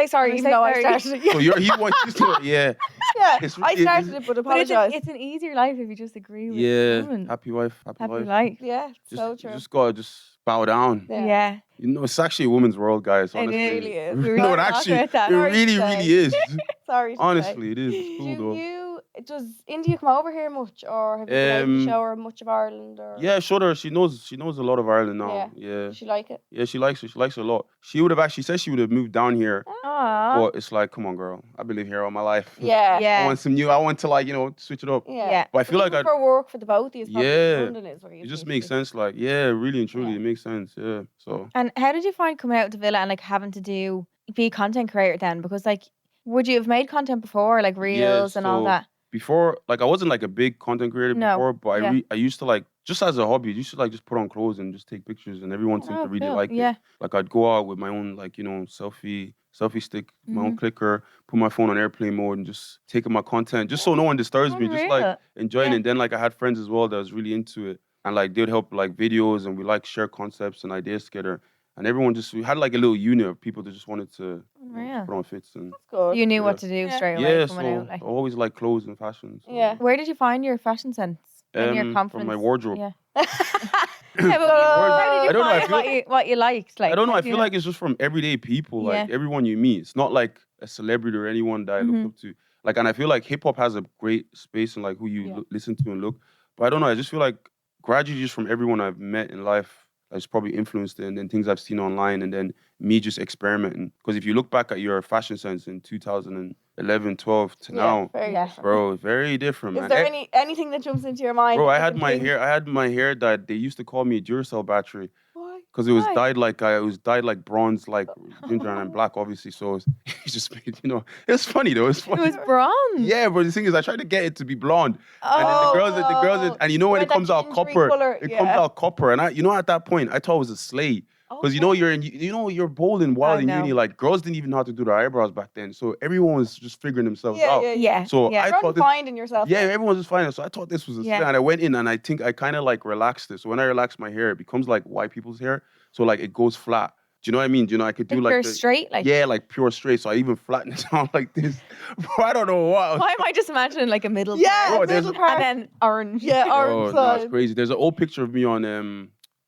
sorry, even say though I sorry. started it. So he wants you to, yeah. Yeah, It's I really- started it, but But apologise. it's an easier life if you just agree with Yeah. women. Happy wife, happy Happy life. life. Yeah, Just, so you true. just gotta just bow down. Yeah. Yeah. You know, it's actually a woman's world, guys. It Honestly, really is. We were no, it talking actually, about that. it Sorry to really, say. really is. Sorry. to say. Honestly, it is. It's cool though. Does Indiyah come over here much, or have you been able to show her much of Ireland? Or Yeah, showed her. She knows a lot of Ireland now. Yeah. does she like it? Yeah, she likes it. She likes it a lot. She would have actually said she would have moved down here. Aww. But it's like, come on, girl. I've been living here all my life. Yeah. Yeah. I want some new. I want to like, switch it up. Yeah. But I feel like even for work for the both of you, Yeah. London is where you it just need makes to be. sense. Like, yeah, really and truly, it makes sense. Yeah. So And how did you find coming out of the villa and like having to be a content creator then? Because like, would you have made content before, like reels and all so that? before, like, I wasn't like a big content creator No, before, but yeah. I used to like just as a hobby, I used to like just put on clothes and just take pictures, and everyone seemed to really cool. like Yeah. it. Like I'd go out with my own like selfie stick, my own Mm-hmm. clicker, put my phone on airplane mode, and just taking my content, just so no one disturbs me, just like Unreal. enjoying Yeah. it. And then like I had friends as well that was really into it, and like they'd help like videos, and we like share concepts and ideas together. And everyone we had like a little unit of people that just wanted to Unreal. put on fits and That's good. You knew what Yeah. to do Yeah. straight away so coming out. Like. I always like clothes and fashion. So. Yeah. Where did you find your fashion sense and your From confidence? my wardrobe. Yeah. Yeah, but how did I you don't know, I find feel- what you liked? Like, I don't know. how I do you feel like it's just from everyday people, like Yeah. everyone you meet. It's not like a celebrity or anyone that I Mhm. look up to. Like, and I feel like hip hop has a great space in like who you Yeah. listen to and look. But I don't know. I just feel like gradually, just from everyone I've met in life, that's probably influenced it, and then things I've seen online, and then me just experimenting. Because if you look back at your fashion sense in 2011, 12 to now, very Yeah. different. bro, very different, Is man. there anything that jumps into your mind? Bro, I that had you my think, hair. I had my hair dyed. They used to call me a Duracell battery. Why? Because it was Why? dyed like it was dyed like bronze, like ginger and black, obviously. So it just made, it's funny though. It's It funny. was bronze. Yeah, but the thing is, I tried to get it to be blonde, Oh, and then the girls, no. and you know when With it comes that out gingery copper, colour, it yeah. comes out copper, and at that point, I thought it was a slay. Because you're bold and wild I in know. uni. Like girls didn't even know how to do their eyebrows back then, so everyone was just figuring themselves out. Yeah. So yeah. I You're thought this. finding yourself. Yeah, everyone's just finding it. So I thought this was a Yeah. slay, and I went in, and I think I kind of like relaxed it. So when I relax my hair, it becomes like white people's hair. So like it goes flat. Do you know what I mean? Do you know I could do Like like pure straight, like. yeah, like pure straight. So I even flattened it down like this. Bro, I don't know what. Why am I just imagining like a middle? Yeah, Bro, part there's- middle part. and then orange. Yeah, Oh, orange no, it's side. crazy. There's an old picture of me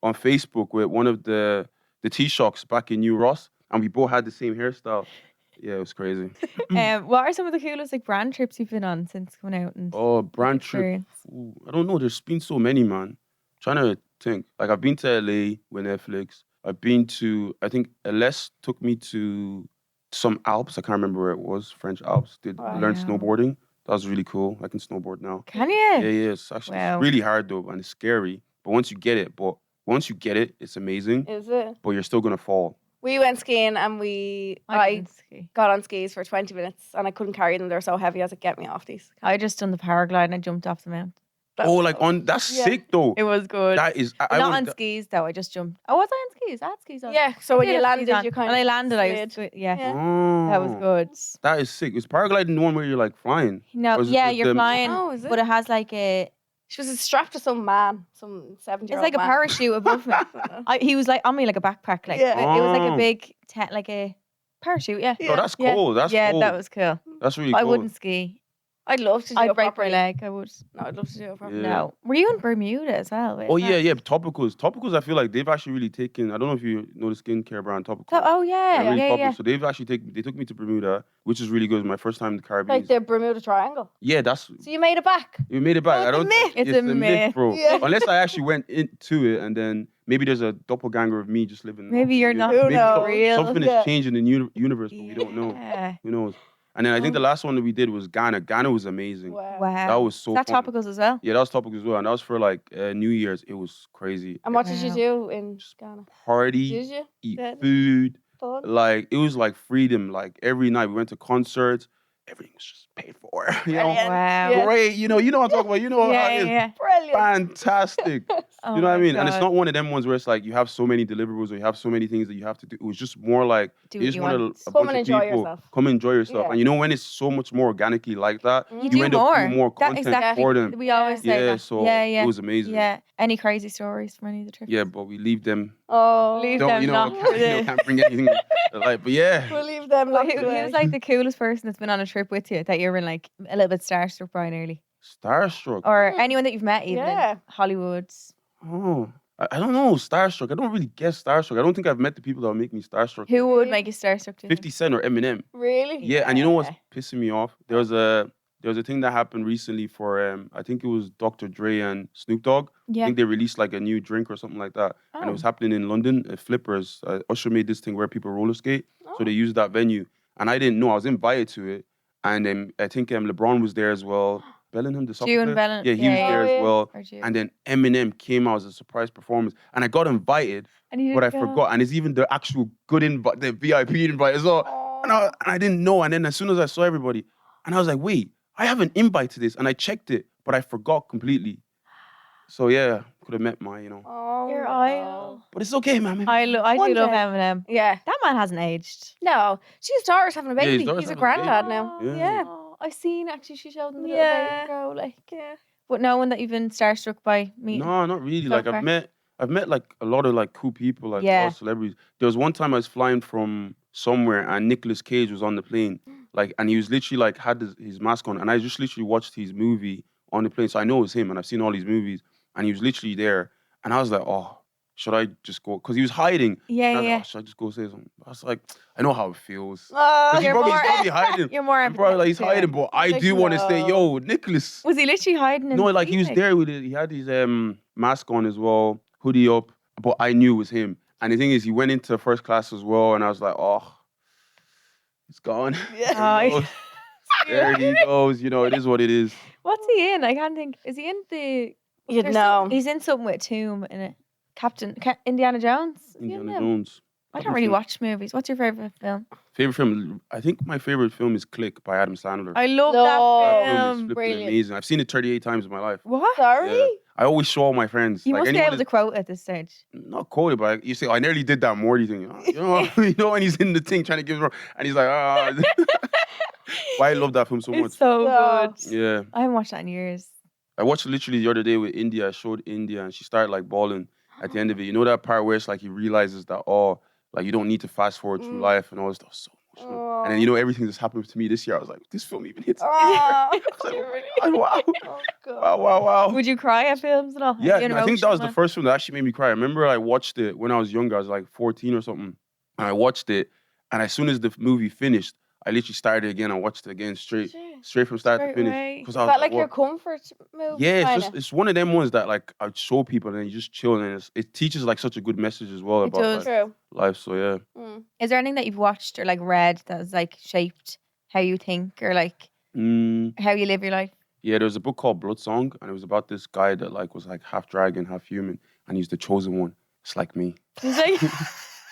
on Facebook with one of the T-Shocks back in New Ross, and we both had the same hairstyle. Yeah, it was crazy. What are some of the coolest like brand trips you've been on since coming out and Oh, brand trip. experience? Ooh, I don't know. There's been so many, man. Trying to think. Like I've been to LA with Netflix. I've been to. I think LS took me to some Alps. I can't remember where it was. French Alps. Did learn Wow. snowboarding. That was really cool. I can snowboard now. Can you? Yeah. It's actually Wow. it's really hard though, and it's scary. But once you get it, it's amazing. Is it? But you're still gonna fall. We went skiing and I can ski. got on skis for 20 minutes and I couldn't carry them. They're so heavy. I was like, get me off these. I just done the paraglide and I jumped off the mountain. Oh, like on that's Yeah. sick though. It was good. That is. I Not wouldn't- on skis though. I just jumped. Oh, was I on skis? I had skis on. Yeah, so when I did you have skis landed, on. you kind when of I landed, I was slid. yeah. Yeah. That was Oh, good. That is sick. Is paragliding the one where you're like flying? No, Or is it yeah, just you're them- flying, Oh, is it? but it has like a. She was strapped to some man, some 70-year-old It's like a man. parachute above me. He was like on me like a backpack. Like Yeah. it was like Oh. a big tent, like a parachute. Yeah. Oh, that's Yeah. cool. That's yeah, cool. that was cool. That's really I cool. wouldn't ski. I'd love to do I'd it break my properly. leg. I would. No, I'd love to do it properly. Yeah. No. Were you in Bermuda as well? Wait, Oh is yeah, that- yeah. Topicals. Topicals. I feel like they've actually really taken. I don't know if you know the skincare brand Topicals. Oh yeah, They're really yeah, popular. yeah. So they've actually they took me to Bermuda, which is really good. It was my first time in the Caribbean. Like the Bermuda Triangle. Yeah, that's So you made it back. you made it back. Oh, I it's a don't. myth. It's a myth, myth. bro. Yeah. Unless I actually went into it, and then maybe there's a doppelganger of me just living. Maybe off you're the- not Who maybe knows? real. something Yeah. is changing in the universe, but we don't know. Yeah. Who knows? And then I think the last one that we did was Ghana. Ghana was amazing. Wow. Wow. That was so Is that fun. topicals as well? Yeah, that was Topicals as well, and that was for like New Year's. It was crazy. And what did you Wow. do in Ghana? Party, Did you? eat Did? food. Fun? Like it was like freedom. Like every night we went to concerts. Everything was just paid for. You know, Brilliant. Wow. Yeah. great. You know what I'm talking about. You know, Yeah, how it is. yeah. Brilliant. Fantastic. Oh You know what I my mean? And it's God. not one of them ones where it's like you have so many deliverables or you have so many things that you have to do. It was just more like Do you what just you wanted want. a Come bunch and of enjoy people yourself. come enjoy yourself. Yeah. And you know when it's so much more organically like that, You do end up more. doing more That- content exactly. for them. We always say Yeah, that. so yeah, yeah. it was amazing. Yeah. Any crazy stories from any of the trips? Yeah, but we leave them. Oh. Leave Don't them you know? not for the- Can't bring anything. Like, but yeah. We'll leave them Who, locked who's away. like the coolest person that's been on a trip with you that you're in like a little bit starstruck by nearly? Starstruck. Or anyone that you've met even Yeah. in Hollywood? Oh, I don't know, starstruck. I don't really get starstruck. I don't think I've met the people that will make me starstruck. Who would make you starstruck? 50 Cent or Eminem. Really? Yeah, and you know what's pissing me off? There was a thing that happened recently for I think it was Dr. Dre and Snoop Dogg. Yeah. I think they released like a new drink or something like that, and it was happening in London at Flippers. Usher made this thing where people roller skate, so they used that venue, and I didn't know. I was invited to it, and I think LeBron was there as well. Bellingham, the soccer player. Bellingham. Yeah, he was there as well. Or June. And then Eminem came out as a surprise performance, and I got invited, And but I forgot. And it's even the actual good invite, the VIP invite as well. And I didn't know. And then as soon as I saw everybody, and I was like, wait, I have an invite to this, and I checked it, but I forgot completely. So yeah, could have met my, Oh, Your no. idol. But it's okay, man. I do love One day. Eminem. Yeah. That man hasn't aged. No. His daughter's having a Yeah, his baby. daughter's He's a having a baby. granddad now. Yeah. Yeah. Oh, I've seen actually. She showed them the Yeah. little baby girl. Like, Yeah. but no one that you've been starstruck by meeting. No, not really. Like Okay. I've met like a lot of like cool people, like a lot Yeah. of celebrities. There was one time I was flying from somewhere and Nicolas Cage was on the plane, like, and he was literally like had his mask on, and I just literally watched his movie on the plane, so I know it was him, and I've seen all these movies, and he was literally there, and I was like, oh, should I just go? Because he was hiding. Yeah, And I was like, yeah. oh, should I just go say something? I was like, I know how it feels. Oh, He's You're probably more- hiding. You're more I'm probably like, he's empathetic to hiding, him. but I Like, do want to say, no. yo, Nicholas. Was he literally hiding? In No, the like he was seat? there with it. He had his mask on as well, hoodie up, but I knew it was him. And the thing is, he went into first class as well, and I was like, oh, it's gone. Oh, There he goes. You know, it is what it is. What's he in? I can't think. Is he in the? You'd there's know. He's in something with Tomb in it. Indiana Jones. Is he in Indiana them? Jones. I don't really watch movies. What's your favorite film? Favorite film? I think my favorite film is Click by Adam Sandler. I love No. That that film is film. flipping brilliant. amazing. I've seen it 38 times in my life. What? Sorry? Yeah. I always show all my friends. You like must be anyone able to quote at this stage. not quoted, but you say, I nearly did that Morty thing. You know, when he's in the thing trying to give him, and he's like, ah. Why I love that film so much. It's so Yeah. good. Yeah. I haven't watched that in years. I watched it literally the other day with Indiyah. I showed Indiyah, and she started like bawling at the end of it. You know that part where it's like he realizes that, oh, like you don't need to fast forward through life and all this stuff. So emotional. And then, you know, everything that's happened to me this year, I was like, this film even hits me. Oh, I was like, oh my God, wow. oh, God. Wow. Would you cry at films and all? Yeah, Are you an I think that was emotional the first film that actually made me cry. I remember I watched it when I was younger. I was like 14 or something. And I watched it. And as soon as the movie finished, I literally started again and watched it again straight from start Straight to finish. away. Because Is I was that like what? your comfort movie? Yeah, it's kinda? just it's one of them ones that like I'd show people and then you just chill and it teaches like such a good message as well It about does. like, True. life. So yeah. Mm. Is there anything that you've watched or like read that has like shaped how you think or like how you live your life? Yeah, there was a book called Blood Song, and it was about this guy that like was like half dragon, half human, and he's the chosen one. It's like me. It's like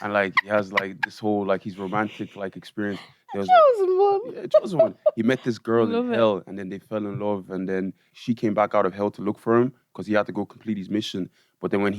And like he has like this whole like his romantic like experience. There was, Chosen one. yeah, chosen one. He met this girl Love in it. hell, and then they fell in love, and then she came back out of hell to look for him because he had to go complete his mission. But then when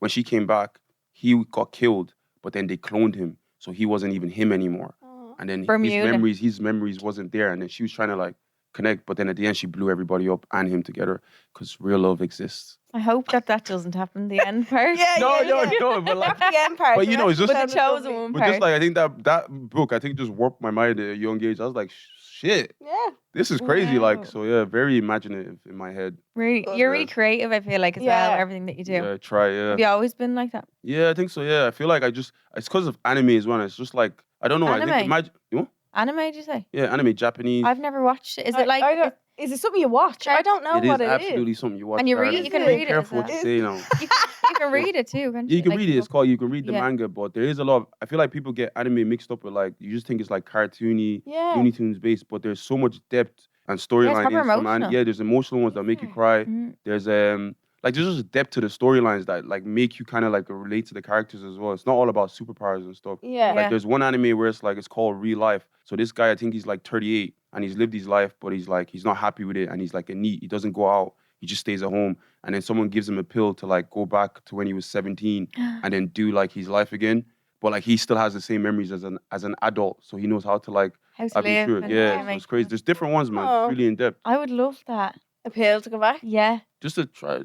she came back, he got killed. But then they cloned him, so he wasn't even him anymore. And then Bermuda. his memories wasn't there, and then she was trying to like connect. But then at the end, she blew everybody up and him together because real love exists. I hope that doesn't happen. The end part. No, but like. The end part. But you know, it's just- But the chosen one But part. just like I think that book, I think just warped my mind at a young age. I was like, shit, Yeah. this is crazy. Wow. Like, so yeah, very imaginative in my head. Really, Good. you're really creative. I feel like as Yeah. well. Everything that you do. Yeah, try. Yeah, Have you always been like that? yeah, I think so. Yeah, I feel like it's because of anime as well. It's just like I don't know. I Anime? think you know? Anime? Did you say? Yeah, anime, Japanese. I've never watched it. Is I it like? don't- is it something you watch? I don't know It is what it is. absolutely something you watch. And you Sarah. read- you can Be read it as careful what well. you say now. you can read it too, can't Yeah, you can Like, read it. It's called. You can read the Yeah. manga, but there is a lot. I feel like people get anime mixed up with like you just think it's like cartoony, Yeah. Looney Tunes based, but there's so much depth and storyline proper in some. emotional. Yeah, there's emotional ones that make you cry. Mhm. There's like there's just depth to the storylines that like make you kind of like relate to the characters as well. It's not all about superpowers and stuff. Yeah. Like there's one anime where it's like it's called Real Life. So this guy, I think he's like 38 and he's lived his life, but he's not happy with it, and he's like a NEET. He doesn't go out. He just stays at home. And then someone gives him a pill to like go back to when he was 17 and then do like his life again. But like he still has the same memories as an adult, so he knows how to like How to have been live through it. and Yeah, so make it's crazy. There's different ones, man. Oh. It's really in depth. I would love that. A pill to go back. Yeah. Just to try.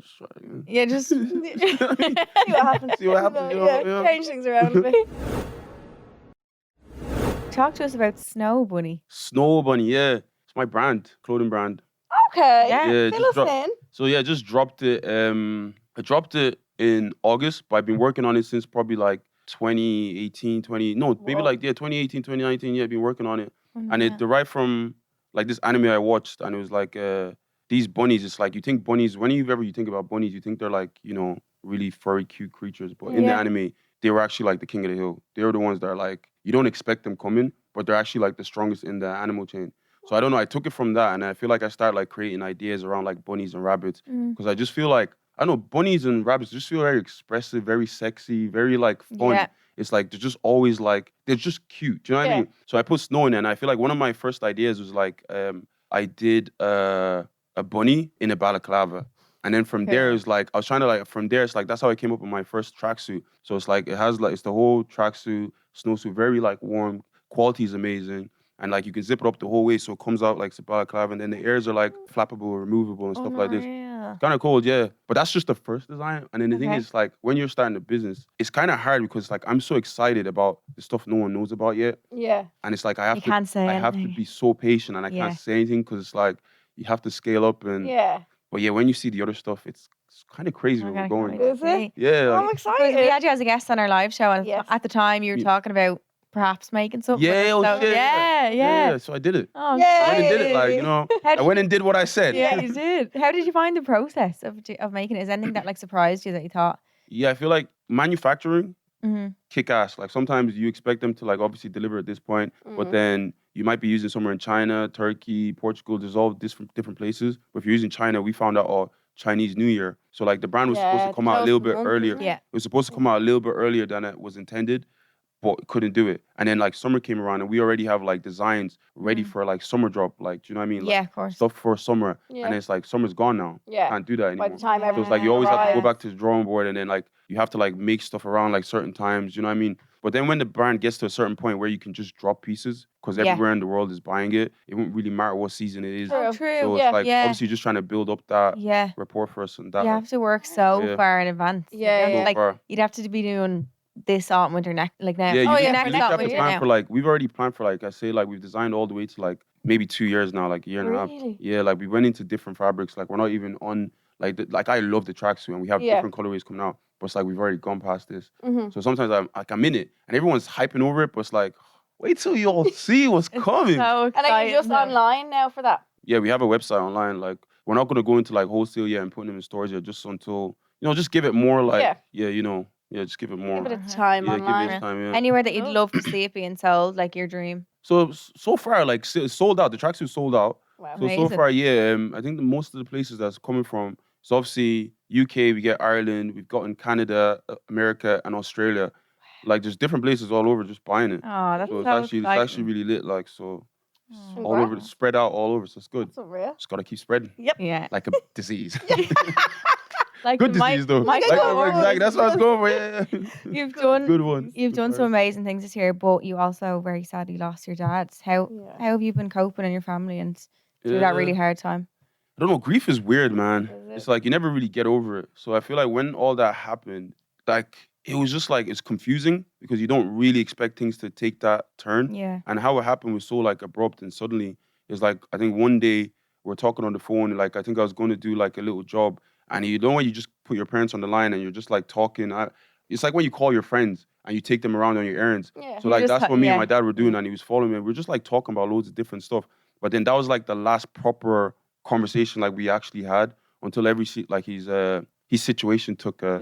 Yeah. Just. See what happens. See what happens. You know, Yeah. yeah. Change things around a bit. Talk to us about Snow Bunny. Snow Bunny, yeah, it's my brand, clothing brand. Okay. Yeah. Yeah, Fill just us drop- in. So yeah, just dropped it. I dropped it in August, but I've been working on it since probably like 2018, maybe like 2018, 2019. Yeah, I've been working on it. And it derived from like this anime I watched, and it was like these bunnies. It's like you think bunnies, whenever you think about bunnies, you think they're like, really furry, cute creatures. But in the anime, they were actually like the king of the hill. They were the ones that are like, you don't expect them coming, but they're actually like the strongest in the animal chain. So I don't know, I took it from that, and I feel like I started like creating ideas around like bunnies and rabbits, because I just feel like, I don't know, bunnies and rabbits just feel very expressive, very sexy, very like fun. Yeah. It's like they're just always like, they're just cute. Do you know what I mean? So I put snow in there, and I feel like one of my first ideas was like, I did a bunny in a balaclava. And then from there, it's like, I was trying to like, from there, it's like, that's how I came up with my first tracksuit. So it's like, it has like, it's the whole tracksuit, snowsuit, very like warm, quality is amazing. And like, you can zip it up the whole way so it comes out like it's a balaclava. And then the ears are like flappable, removable and stuff like this. Yeah. Kind of cool, yeah. But that's just the first design. And then the thing is like, when you're starting a business, it's kind of hard because like, I'm so excited about the stuff no one knows about yet. Yeah. And it's like, I have to be so patient, and I can't say anything because it's like, you have to scale up and But yeah, when you see the other stuff, it's kind of crazy where we're going. Is it? Yeah. I'm excited. We had you as a guest on our live show, and at the time you were talking about perhaps making something. Yeah. So I did it. Oh, I went and did it, like, I went and did what I said. Yeah, you did. How did you find the process of making it? Is there anything that like surprised you that you thought? Yeah, I feel like manufacturing, kick ass. Like sometimes you expect them to like obviously deliver at this point, but then you might be using somewhere in China, Turkey, Portugal. There's all different places. But if you're using China, we found out Chinese New Year. So like the brand was supposed to come out a little bit earlier. Yeah. It was supposed to come out a little bit earlier than it was intended, but couldn't do it. And then like summer came around, and we already have like designs ready for like summer drop. Like, do you know what I mean? Like, of course. Stuff for summer. Yeah. And it's like summer's gone now. Yeah. Can't do that anymore. By the time so it's like you always have to go back to the drawing board, and then like you have to like make stuff around like certain times. You know what I mean? But then when the brand gets to a certain point where you can just drop pieces because everywhere in the world is buying it, it won't really matter what season it is. True. So it's like obviously just trying to build up that rapport for us. And that you have to work so far in advance. Yeah. Like you'd have to be doing this autumn, winter, next, like now. Yeah, next autumn, winter now. For like, we've already planned for like, I say like we've designed all the way to like maybe 2 years now, like a year and a half. Yeah, like we went into different fabrics. Like we're not even on like I love the tracksuit, and we have different colorways coming out. But it's like we've already gone past this. So sometimes I'm in it, and everyone's hyping over it, but it's like, wait till you all see what's coming. So and are you just online now for that? Yeah, we have a website online. Like we're not gonna go into like wholesale yet and putting them in stores yet, just until just give it more like just give it more. Give it a time online. Give it time, Anywhere that you'd love to see it being sold, like your dream. So far, like it's sold out. The tracksuit sold out. Wow. So far, I think most of the places that's coming from. So obviously UK, we get Ireland, we've gotten Canada, America, and Australia. Like there's different places all over just buying it. Oh, that's so exciting. It's actually really lit. Like so, all over, spread out all over. So it's good. That's so real. Just gotta keep spreading. Yep. Yeah. Like a disease. Like good disease though. Exactly. That's what I was going for. Yeah. You've done good ones. You've done some amazing things this year, but you also very sadly lost your dad. How have you been coping in your family and through that really hard time? I don't know. Grief is weird, man. It's like you never really get over it. So I feel like when all that happened, like it was just like it's confusing because you don't really expect things to take that turn. Yeah. And how it happened was so like abrupt, and suddenly it's like I think one day we're talking on the phone. Like I think I was going to do like a little job, and you know when you just put your parents on the line and you're just like talking. It's like when you call your friends and you take them around on your errands. Yeah. So like that's what me and my dad were doing, and he was following me. We were just like talking about loads of different stuff. But then that was like the last proper conversation like we actually had until his situation took a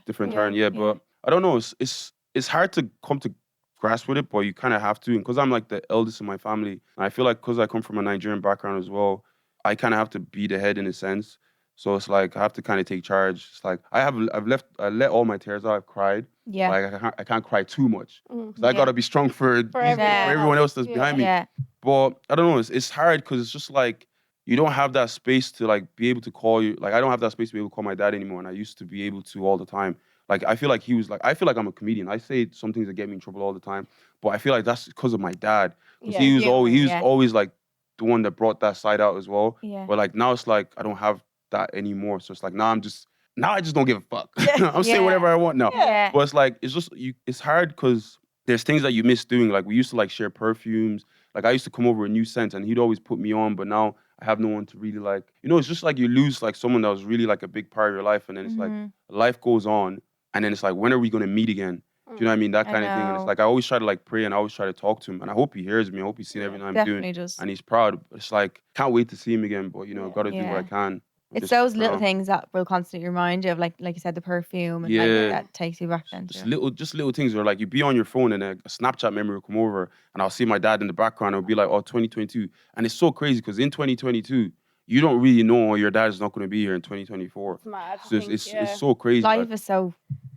different turn. Yeah, but I don't know. It's hard to come to grasp with it, but you kind of have to. And because I'm like the eldest in my family, and I feel like because I come from a Nigerian background as well, I kind of have to be the head in a sense. So it's like I have to kind of take charge. It's like I let all my tears out. I've cried. Yeah. Like I can't cry too much. Because I gotta be strong for everyone else that's behind me. Yeah. But I don't know. It's hard because it's just like you don't have that space to like be able to call you. Like I don't have that space to be able to call my dad anymore, and I used to be able to all the time. Like I feel like I feel like I'm a comedian. I say some things that get me in trouble all the time, but I feel like that's because of my dad. Because he was always like the one that brought that side out as well. Yeah. But like now it's like I don't have that anymore. So it's like now I just don't give a fuck. I'm saying whatever I want now. Yeah. But it's like it's hard because there's things that you miss doing. Like we used to like share perfumes. Like I used to come over with new scents and he'd always put me on, but now I have no one to really like, it's just like you lose like someone that was really like a big part of your life. And then it's like life goes on and then it's like, when are we going to meet again? Do you know what I mean? That kind of thing. And it's like, I always try to like pray and I always try to talk to him. And I hope he hears me. I hope he's seen everything I'm doing. Does. And he's proud. It's like, can't wait to see him again. But, got to do what I can. It's those little things that will constantly remind you of, like you said, the perfume and like, that takes you back then. Just little things where like you be on your phone and a Snapchat memory will come over and I'll see my dad in the background and it'll be like, 2022. And it's so crazy because in 2022, you don't really know your dad's not going to be here in 2024. It's mad. So it's so crazy. Life is so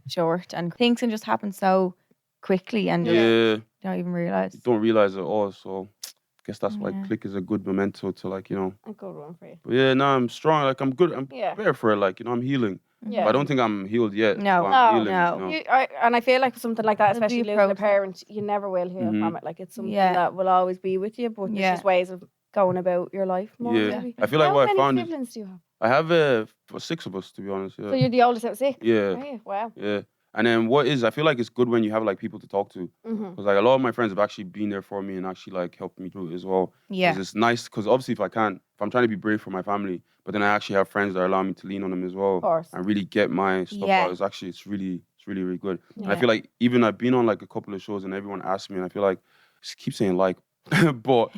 short and things can just happen so quickly and you don't even realize. You don't realize it all. So I guess that's why Click is a good memento to like, A good one for you. But I'm strong. Like I'm good. I'm prepared for it. Like, I'm healing. Yeah. But I don't think I'm healed yet. No, I'm healing, no. And I feel like something like that, especially losing a parent, you never will heal from it. Like it's something that will always be with you, but there's just ways of going about your life more. Yeah. I feel like what I found How many siblings do you have? I have 6 of us, to be honest. Yeah. So you're the oldest out of 6? Yeah. Are you? Wow. Yeah. And then I feel like it's good when you have like people to talk to. Because like a lot of my friends have actually been there for me and actually like helped me through it as well. Yeah. Because it's nice, because obviously if I'm trying to be brave for my family, but then I actually have friends that allow me to lean on them as well. Of course. And really get my stuff out. It's really good. Yeah. And I feel like even I've been on like a couple of shows and everyone asks me and I feel like, just keep saying like, but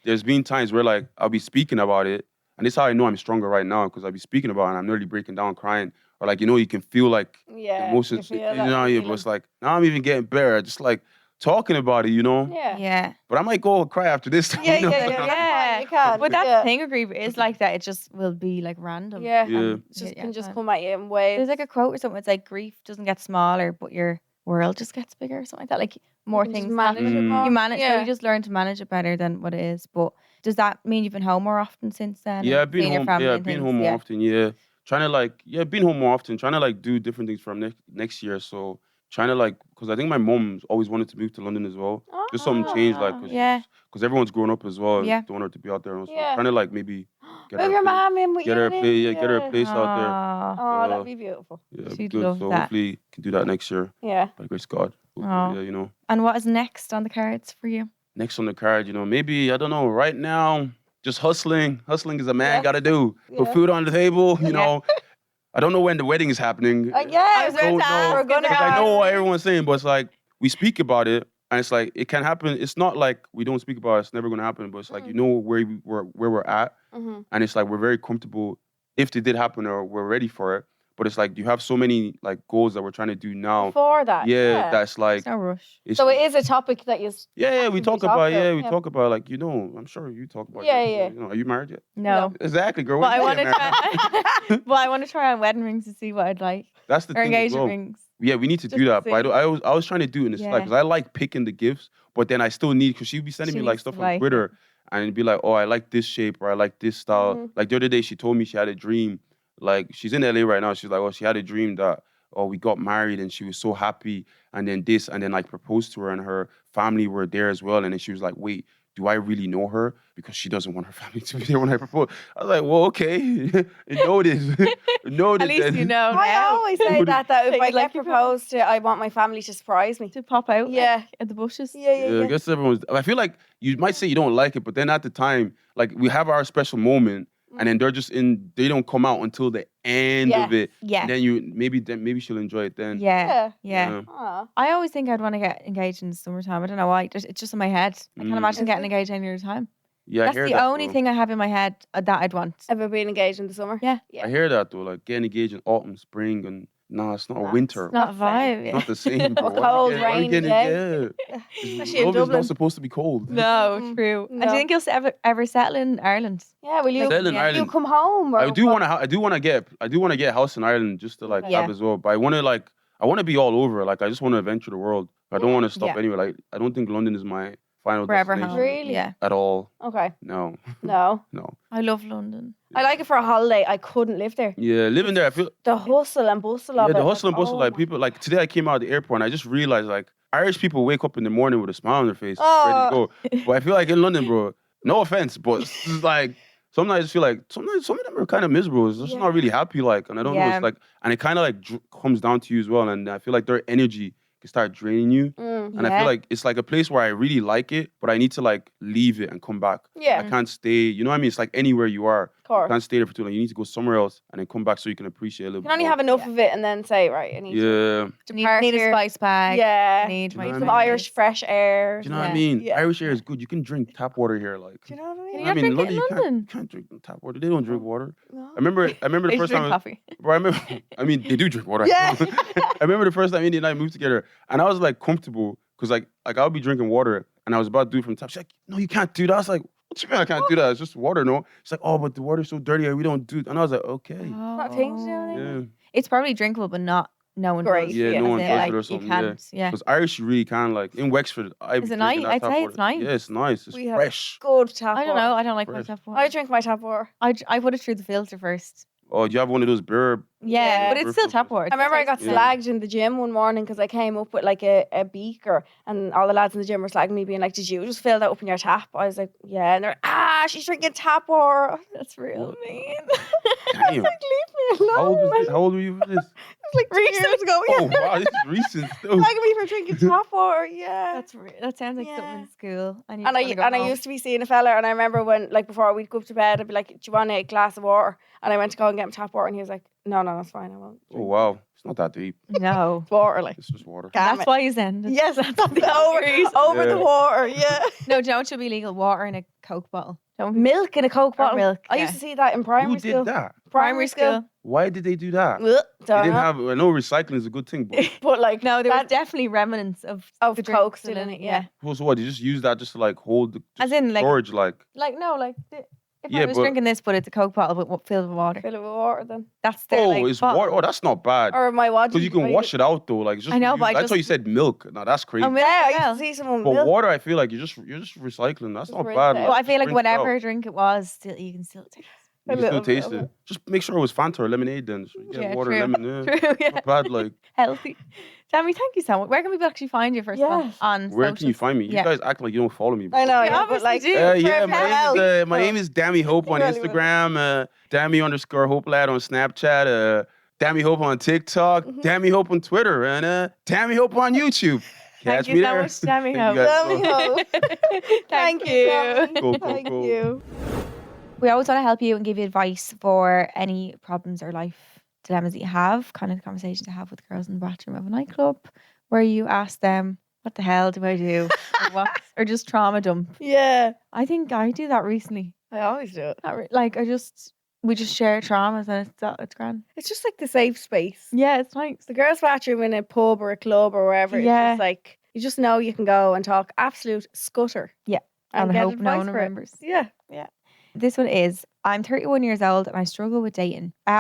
there's been times where like I'll be speaking about it and this is how I know I'm stronger right now because I'll be speaking about it and I'm nearly breaking down crying. Or like, you can feel like emotions, but it's like, now I'm even getting better. Just like talking about it, Yeah. But I might go cry after this. Yeah. You can. But that's the thing with grief is like that. It just will be like random. Yeah. Yeah. It can just come at you in waves. There's like a quote or something. It's like grief doesn't get smaller, but your world just gets bigger or something like that. Like more things manage it more. You manage. So you just learn to manage it better than what it is. But does that mean you've been home more often since then? Yeah, I've been home. Yeah, I've been home more often. Yeah. Trying to like, been home more often, trying to like do different things from next year. So trying to like, because I think my mom's always wanted to move to London as well. Just something changed, like, because everyone's grown up as well. Don't want her to be out there. So trying to like maybe get her mom in with get her a place out there. Oh, that'd be beautiful. Yeah, She'd good. love So that. hopefully can do that next year. Yeah. By the grace of God. Hopefully, And what is next on the cards for you? Next on the card, maybe, I don't know, right now, just hustling. Hustling is a man got to do. Put food on the table, I don't know when the wedding is happening. I was don't know. We're gonna Because I know what everyone's saying, but it's like, we speak about it, and it's like, it can happen. It's not like we don't speak about it, it's never going to happen, but it's like, where we're at, and it's like, we're very comfortable if they did happen or we're ready for it. But it's like, you have so many like goals that we're trying to do now. For that. Yeah, that's like. There's no rush. So it is a topic that you. Yeah, we talk about. We talk about like I'm sure you talk about. Yeah. Are you married yet? No. Exactly, girl. But I want to try. But I want to try on wedding rings to see what I'd like. That's the or thing. engagement rings. Yeah, we need to do that. But I was trying to do it in the slide because I like picking the gifts, but then I still need because she'd be sending me like stuff on Twitter and it'd be like, oh, I like this shape or I like this style. Like the other day, she told me she had a dream. Like she's in LA right now. She's like, oh, she had a dream that we got married and she was so happy. And then this, and then like proposed to her and her family were there as well. And then she was like, wait, do I really know her? Because she doesn't want her family to be there when I propose. I was like, well, okay. Noted. At least you know now. I always say that if I like get proposed to, I want my family to surprise me. To pop out at the bushes. Yeah. I guess I feel like you might say you don't like it, but then at the time, like we have our special moment. And then they don't come out until the end of it. Yeah. And then maybe she'll enjoy it then. Yeah. I always think I'd want to get engaged in the summertime. I don't know why. It's just in my head. I can't imagine getting engaged any other time. Yeah, that's the only thing I have in my head that I'd want. Ever been engaged in the summer? Yeah. I hear that though, like getting engaged in autumn, spring, and it's not a winter. It's not a vibe. It's not the same. Bro. Cold, rain, Especially in Dublin. It's not supposed to be cold. No, true. No. And do you think you'll ever settle in Ireland? Yeah, will you? Settle in Ireland. You come home? Or I do want to get a house in Ireland just to like have as well. But I want to be all over. Like I just want to adventure the world. I don't want to stop anywhere. Like I don't think London is my final destination. Home. Really? Yeah. At all. Okay. No. I love London. I like it for a holiday. I couldn't live there. Yeah, living there, I feel the hustle and bustle of it. Yeah, the hustle and bustle. Like people, like today I came out of the airport and I just realized like Irish people wake up in the morning with a smile on their face, ready to go. But I feel like in London, bro, no offense, but it's like sometimes I just feel like some of them are kind of miserable. It's just not really happy, like, and I don't know. It's like, and it kind of like comes down to you as well. And I feel like their energy it start draining you. And I feel like it's like a place where I really like it, but I need to like leave it and come back. Yeah. I can't stay, you know what I mean? It's like anywhere you are. Of course. You can't stay there for too long. You need to go somewhere else and then come back so you can appreciate a little You bit. can only more. have enough of it and then say, right, I need to need a spice bag. Yeah. Need my some Irish fresh air. Do you know what I mean? Irish air is good. You can drink tap water here. Like, Do you know what I mean? Can you not drink it in London? You can't drink tap water. They don't drink water. No. I remember the They first drink time. coffee. Bro, I mean, they do drink water. Yeah. I remember the first time Indiyah and I moved together, and I was like comfortable because like I'll be drinking water, and I was about to do it from tap. She's like, no, you can't do that. I was like, what you mean I can't do that? It's just water, no? She's like, oh, but the water's so dirty, we don't do it. And I was like, okay. Not a thing to do. Yeah. It's probably drinkable, but not no one Great. does. Yeah, Yeah. no one As does in, it or like, something. you can't. Yeah. Because Irish, you really can. Like in Wexford, Is it nice? I'd say it's nice. Yeah, it's nice. It's We have fresh. good tap I don't water. know. I don't like my Fresh. tap water. I drink my tap water. I put it through the filter first. Oh, do you have one of those beer? Yeah, but it's still Perfect. tap water. I remember I got Yeah. slagged in the gym one morning because I came up with like a beaker and all the lads in the gym were slagging me being like, did you just fill that up in your tap? I was like, yeah. And they're like, she's drinking tap water. That's real mean. I was Damn. like, leave me alone. How old were you for this? It's like 2 years ago. Oh, Yeah. wow, this is recent still. Slagging me for drinking tap water. Yeah. That sounds like something in school. And I used to be seeing a fella, and I remember when, like, before we'd go up to bed, I'd be like, do you want a glass of water? And I went to go and get him tap water, and he was like, no, that's fine, I won't. Oh, wow. It's not that deep. No. It's water, like. It's just water. Damn That's it. why he's ended. Yes, that's over the Yeah. water, yeah. No, don't should be legal. Water in a Coke bottle. Don't Milk in a Coke bottle. milk, I yeah. used to see that in primary Who school. did that? Primary school. Why did they do that? Ugh, They don't didn't know. have. I know recycling is a good thing, but But like, No, there was that, definitely remnants of of the Coke drinks still in it, yeah. so what? You just use that just to like hold the As in, like- storage, like. If Yeah, I was but- drinking this, but it's a Coke bottle but filled with water. Fill it with water then. That's their, like, It's bottle. water. Oh, that's not bad. Or my watch. Because you can wash it out though. Like, it's just I know, you- but I that's why just- you said milk. No, that's crazy. Oh, milk Yeah, as I well. used to see someone But milk. water, I feel like you're just recycling. That's Just not rinse bad. it. Like, But I feel like rinse it whatever out. drink it was, still you can still taste. You can little still bit taste of it. Just make sure it was Fanta or lemonade then. So you get Yeah, water, true. lemon. Yeah. True, yeah. Not bad. Like, Healthy. Dami, thank you so much. Where can people actually find you first of all? Yes. On where can you socials? find me? You Yeah. guys act like you don't follow me. I know, We yeah, but obviously like, do. Yeah, for my name is Dami Hope on Really Instagram, Dami_Hope lad on Snapchat, Dami Hope on TikTok, Dami Hope on Twitter, and Dami Hope on YouTube. Thank Catch you me so there. much, Dami Thank you Hope. guys so Dami much. Hope. Thank you. Dami. Cool, Thank cool. you. We always want to help you and give you advice for any problems or life dilemmas that you have, kind of conversations to have with girls in the bathroom of a nightclub, where you ask them, what the hell do I do? or just trauma dump. Yeah. I think I do that recently. I always do it. We just share traumas and it's grand. It's just like the safe space. Yeah, it's nice. The girls' bathroom in a pub or a club or wherever. Yeah. It's just like, you just know you can go and talk absolute scutter. Yeah. And I get hope no advice one for it. remembers. Yeah. This one is, I'm 31 years old and I struggle with dating. I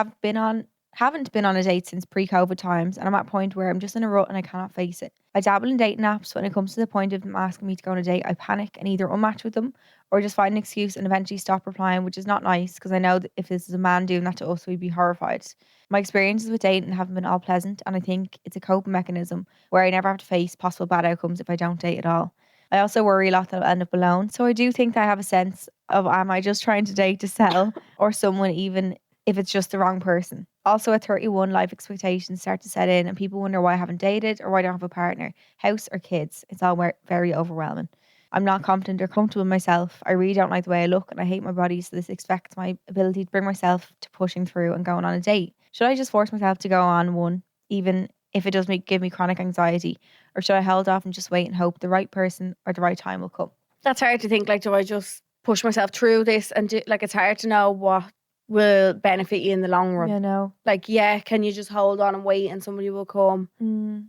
haven't been on a date since pre-COVID times, and I'm at a point where I'm just in a rut and I cannot face it. I dabble in dating apps. When it comes to the point of them asking me to go on a date, I panic and either unmatch with them or just find an excuse and eventually stop replying, which is not nice because I know that if this is a man doing that to us, we'd be horrified. My experiences with dating haven't been all pleasant, and I think it's a coping mechanism where I never have to face possible bad outcomes if I don't date at all. I also worry a lot that I'll end up alone. So I do think that I have a sense of, am I just trying to date to settle or someone, even if it's just the wrong person? Also at 31, life expectations start to set in and people wonder why I haven't dated or why I don't have a partner, house or kids. It's all very overwhelming. I'm not confident or comfortable in myself. I really don't like the way I look and I hate my body, so this affects my ability to bring myself to pushing through and going on a date. Should I just force myself to go on one, even if it does give me chronic anxiety? Or should I hold off and just wait and hope the right person or the right time will come? That's hard to think, like, do I just push myself through this? And do, like, it's hard to know what will benefit you in the long run. Yeah, no. Like, yeah, can you just hold on and wait and somebody will come?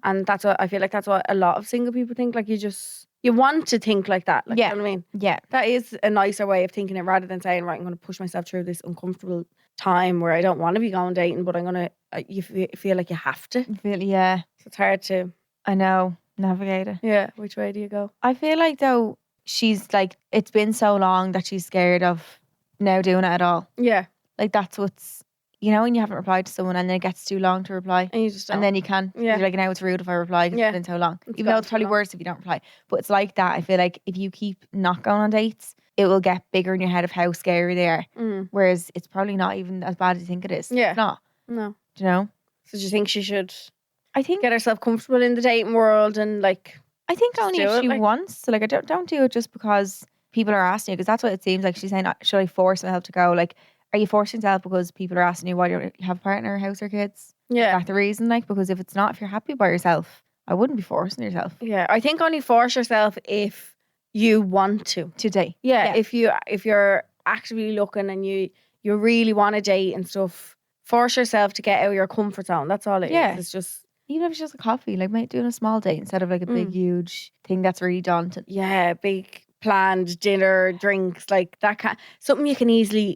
And that's what I feel like that's what a lot of single people think. Like, you want to think like that. Like, Yeah. you know what I mean? Yeah. That is a nicer way of thinking it rather than saying, right, I'm going to push myself through this uncomfortable time where I don't want to be going dating, but I'm going to, you feel like you have to. So Yeah, it's hard to, I know. Navigate it. yeah, which way do you go? I feel like though she's like, it's been so long that she's scared of now doing it at all. Yeah. Like that's what's, you know, when you haven't replied to someone and then it gets too long to reply. And you just don't. And then you can't. Yeah. You're like, now it's rude if I reply because Yeah. it's been so long. It's Even though gotten it's too probably long. worse if you don't reply. But it's like that. I feel like if you keep not going on dates, it will get bigger in your head of how scary they are. Mm. Whereas it's probably not even as bad as you think it is. Yeah. It's not. No. Do you know? So do you think she should I think get herself comfortable in the dating world and like. I think Just only do if it, she like- wants. So like, I don't do it just because people are asking you, because that's what it seems like. She's saying, should I force myself to go? Like, are you forcing yourself because people are asking you why you don't have a partner, house or kids? Is Yeah. that the reason? Like, because if it's not, if you're happy by yourself, I wouldn't be forcing yourself Yeah. I think only force yourself if you want to. today. Yeah. If you're actively looking and you really want to date and stuff, force yourself to get out of your comfort zone. That's all it is. Yeah. It's just Even if it's just a coffee, like doing a small date instead of like a big, huge thing that's really daunting. big planned dinner, drinks, like that kind. Something you can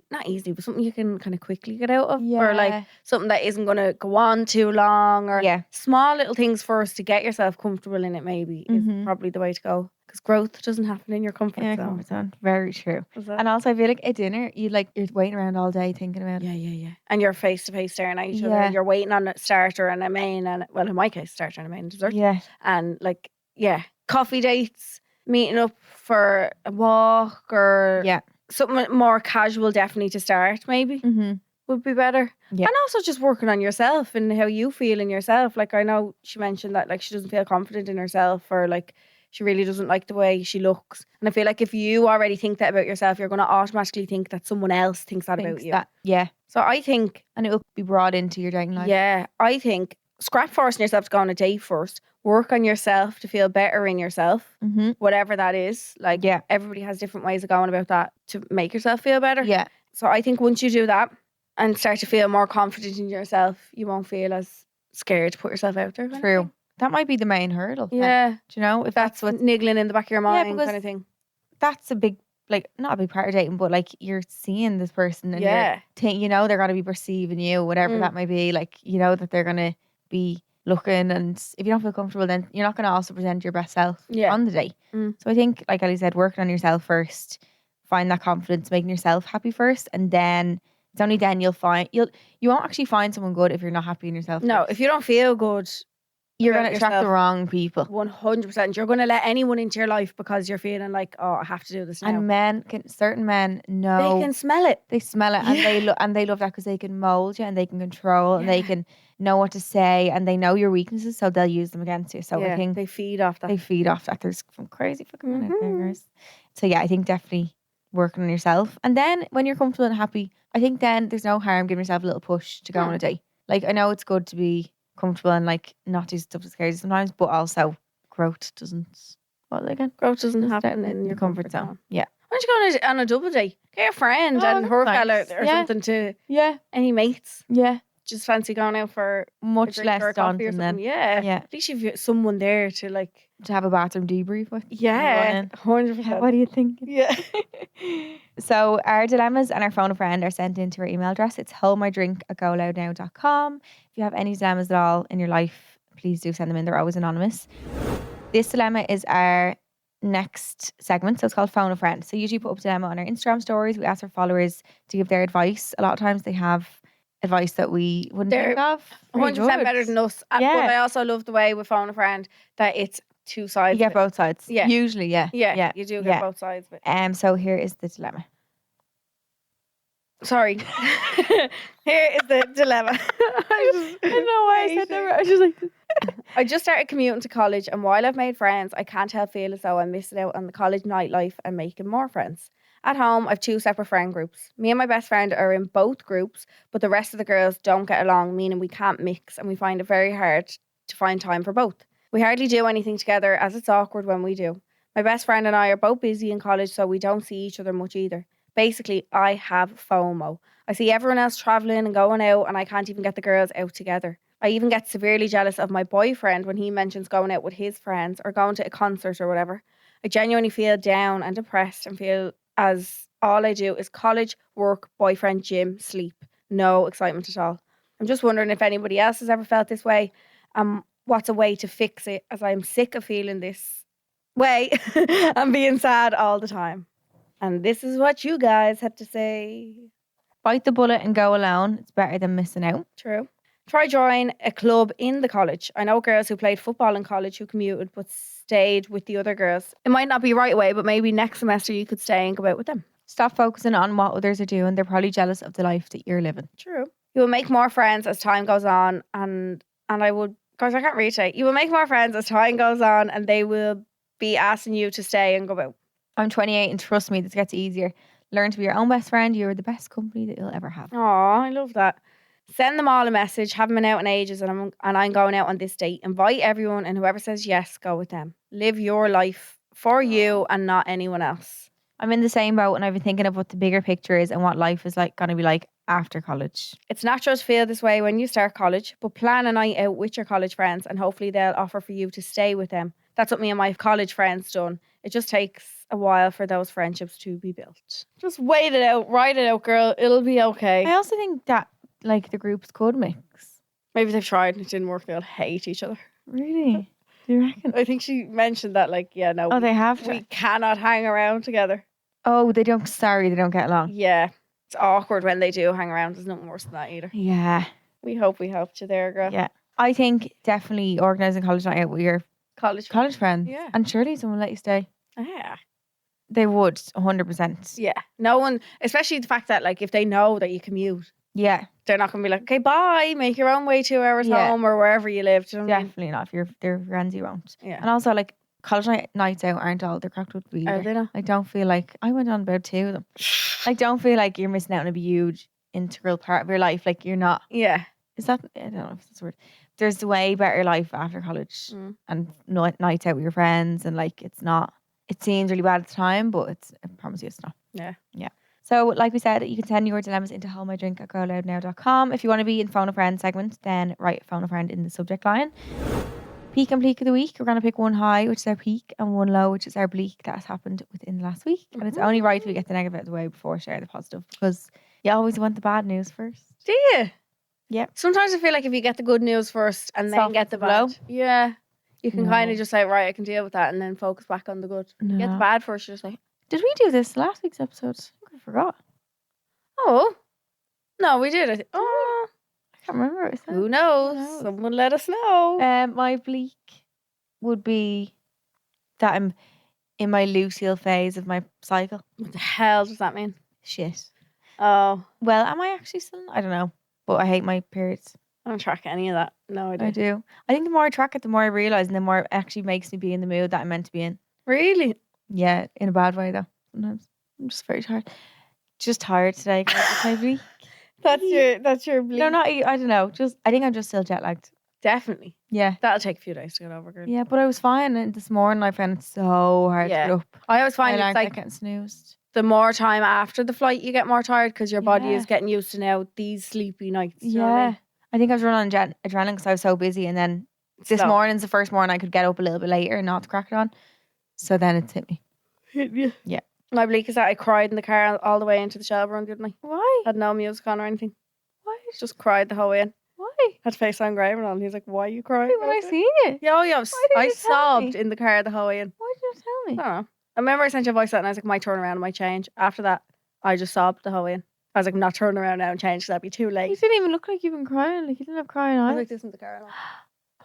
not easily, but something you can kind of quickly get out of, or like something that isn't going to go on too long, or small little things first to get yourself comfortable in it. Maybe is probably the way to go, because growth doesn't happen in your comfort zone. Comfort zone. Very true. Is that- And also, I feel like at dinner, you're waiting around all day thinking about it. Yeah. And you're face to face staring at each other. Yeah. And you're waiting on a starter and a main, and well, in my case, starter and a main dessert. Yeah. And like, coffee dates, meeting up for a walk, or something more casual, definitely to start, maybe would be better. Yeah. And also just working on yourself and how you feel in yourself. Like, I know she mentioned that like she doesn't feel confident in herself, or like she really doesn't like the way she looks. And I feel like if you already think that about yourself, you're going to automatically think that someone else thinks that about you. So I think, and it will be brought into your dating life. I think scrap forcing yourself to go on a date first. Work on yourself to feel better in yourself, whatever that is. Like, everybody has different ways of going about that to make yourself feel better. Yeah. So I think once you do that and start to feel more confident in yourself, you won't feel as scared to put yourself out there. True. That might be the main hurdle. Yeah. Do you know? If That's what niggling in the back of your mind, because kind of thing. that's a big, like, not a big part of dating, but like you're seeing this person and Yeah. you know they're going to be perceiving you, whatever that might be. Like, you know that they're going to be looking, and if you don't feel comfortable, then you're not going to also present your best self on the day. So I think, like Ellie said, working on yourself first, find that confidence, making yourself happy first, and then it's only then you won't actually find someone good if you're not happy in yourself. No, first. if you don't feel good, You're about going to attract the yourself, wrong people. 100%. You're going to let anyone into your life because you're feeling like, oh, I have to do this now. And certain men know, they can smell it. they smell it, and they love that because they can mold you and they can control and they can know what to say, and they know your weaknesses, so they'll use them against you. So I think they feed off that. they feed off that. There's some crazy fucking men out there, guys. So yeah, I think definitely working on yourself, and then when you're comfortable and happy, I think then there's no harm giving yourself a little push to go on a date. Like, I know it's good to be comfortable and like not do stuff that's scary sometimes, but also growth doesn't. Growth doesn't happen in your comfort zone. Yeah. Why don't you go on a double date? Get a friend and her fella or something to any mates. Yeah. Just fancy going out for Much a drink or less a coffee or daunting something. then. Yeah. At least you've someone there to like. To have a bathroom debrief with. Yeah. 100%. What do you think? Yeah. So our dilemmas and our phone a friend are sent into our email address. It's holdmydrink@goloudnow.com. If you have any dilemmas at all in your life, please do send them in. They're always anonymous. This dilemma is our next segment. So it's called Phone a Friend. So usually put up a dilemma on our Instagram stories. We ask our followers to give their advice. A lot of times they have advice that we wouldn't think of. 100% better than us. But I also love the way with Phone a Friend that it's two sides. You get both sides. Yeah. Usually, yeah. Yeah, you do get both sides of it. So here is the dilemma. Sorry. Here is the dilemma. I don't know why I said that. I was just like... I just started commuting to college, and while I've made friends, I can't help feel as though I'm missing out on the college nightlife and making more friends. At home, I've two separate friend groups. Me and my best friend are in both groups, but the rest of the girls don't get along, meaning we can't mix, and we find it very hard to find time for both. We hardly do anything together, as it's awkward when we do. My best friend and I are both busy in college, so we don't see each other much either. Basically, I have FOMO. I see everyone else travelling and going out, and I can't even get the girls out together. I even get severely jealous of my boyfriend when he mentions going out with his friends or going to a concert or whatever. I genuinely feel down and depressed and feel as all I do is college, work, boyfriend, gym, sleep. No excitement at all. I'm just wondering if anybody else has ever felt this way. What's a way to fix it, as I'm sick of feeling this way and being sad all the time. And this is what you guys had to say. Bite the bullet and go alone. It's better than missing out. True. Try join a club in the college. I know girls who played football in college who commuted but stayed with the other girls. It might not be right away, but maybe next semester you could stay and go out with them. Stop focusing on what others are doing. They're probably jealous of the life that you're living. True. You will make more friends as time goes on, and I would Guys, I can't read today. You will make more friends as time goes on and they will be asking you to stay and go out. I'm 28 and trust me, this gets easier. Learn to be your own best friend. You're the best company that you'll ever have. Oh, I love that. Send them all a message. Haven't been out in ages and I'm going out on this date. Invite everyone and whoever says yes, go with them. Live your life for you and not anyone else. I'm in the same boat and I've been thinking of what the bigger picture is and what life is like going to be like after college. It's natural to feel this way when you start college, but plan a night out with your college friends and hopefully they'll offer for you to stay with them. That's what me and my college friends done. It just takes a while for those friendships to be built. Just wait it out, ride it out, girl. It'll be okay. I also think that like the groups could mix. Maybe they've tried and it didn't work. They'll hate each other. Really? Do you reckon? I think she mentioned that Oh, they have to. we cannot hang around together. Oh, they don't get along. Yeah. It's awkward when they do hang around. There's nothing worse than that either. Yeah. We hope we helped you there, girl. Yeah. I think definitely organising college night out with your College friends. Yeah. And surely someone let you stay. Yeah. They would, 100%. Yeah. No one, especially the fact that like if they know that you commute, Yeah. they're not going to be like, okay, bye, make your own way 2 hours Yeah. home or wherever you live. Do you know what I mean? Definitely not. If they're friends, you won't. Yeah. And also, like, college nights out aren't all they're cracked up to be. Are either. they not? I don't feel like, I went on about 2 of them. I don't feel like you're missing out on a huge integral part of your life. Like, you're not. Yeah. Is that, I don't know if that's the word. There's a way better life after college and nights out with your friends. And, like, it's not, it seems really bad at the time, but I promise you it's not. Yeah. Yeah. So, like we said, you can send your dilemmas into holdmydrink@GoLoudNow.com. If you want to be in Phone a Friend segment, then write Phone a Friend in the subject line. Peak and bleak of the week. We're going to pick one high, which is our peak, and one low, which is our bleak that has happened within the last week. And it's only right we get the negative out of the way before we share the positive, because you always want the bad news first. Do you? Yeah. Sometimes I feel like if you get the good news first and then Soft get the blow. bad. Yeah. You can No. kind of just say, right, I can deal with that and then focus back on the good. Get the No. bad first, you're just like, Did we do this last week's episode? I think I forgot. oh. No, we did. Oh. I can't remember what it said. Who knows? knows? Someone let us know. My bleak would be that I'm in my Lucille phase of my cycle. What the hell does that mean? Shit. Oh, Well, am I actually still? I don't know. But I hate my periods. I don't track any of that. No I idea. do. I think the more I track it, the more I realise and the more it actually makes me be in the mood that I'm meant to be in. Really? Yeah, in a bad way though. Sometimes. I'm just very tired. Just tired today. Guys. It's my bleak. That's your bleak. No, not I don't know. I think I'm just still jet lagged. Definitely. Yeah. That'll take a few days to get over, girl. Yeah, but I was fine and this morning I found it so hard Yeah. to get up. I always My find alarm it's like kept getting snoozed. the more time after the flight you get more tired because your body Yeah. is getting used to now these sleepy nights. You know what I Yeah. mean? I think I was running on adrenaline because I was so busy and then this Slow. morning's the first morning I could get up a little bit later and not to crack it on. So then it's hit me. Yeah. My bleak is that I cried in the car all the way into the Shell run, didn't I? Why? Had no music on or anything. Why? Just cried the whole way in. Why? Had FaceTime Graham on. He's like, why are you crying? When I was it? seen it. Yeah, Why didn't I you tell sobbed me? in the car the whole way in. Why did you tell I me? don't know. I remember I sent you a voice out and I was like, might turn around, might change. After that, I just sobbed the whole way in. I was like, not turning around now and change because that'd be too You late. didn't even look like you've been crying. Like you didn't have crying I was eyes. like this in the car. and all.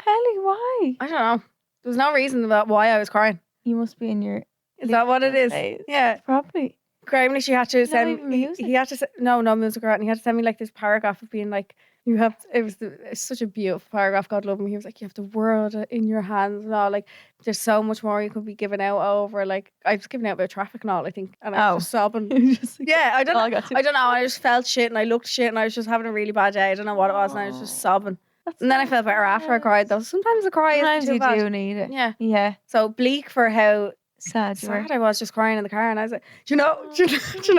Ellie, why? I don't know. There was no reason about why I was crying. You must be in your Is that what it is? phase. Yeah. Probably. Graham, she had to Not send even he, music? he had to no music or anything. He had to send me like this paragraph of being like, you have it's such a beautiful paragraph, God love him. He was like, you have the world in your hands and all, like there's so much more you could be giving out over. Like I was giving out about traffic and all, I think. And I was just sobbing. Yeah, I don't Oh, I know. got you. I don't know. I just felt shit and I looked shit and I was just having a really bad day. I don't know what it was and I was just sobbing. And then I felt better after I cried though. Sometimes the cry Sometimes isn't too you bad. do need it. Yeah. Yeah. So bleak for how Sad you were. sad I was just crying in the car and I was like, do you know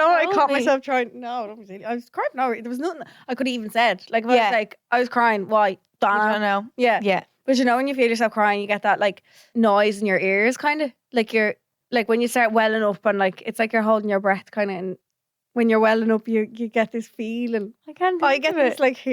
I Tell caught me. myself trying, no, don't be silly. I was crying, no, there was nothing I could have even said. Like if I Yeah. was like, I was crying, why? You don't Donna. know. Yeah. Yeah. But you know when you feel yourself crying, you get that like noise in your ears kind of. Like you're, like when you start welling up and like, it's like you're holding your breath kind of, and when you're welling up, you get this feeling. I can't I think get of this it. like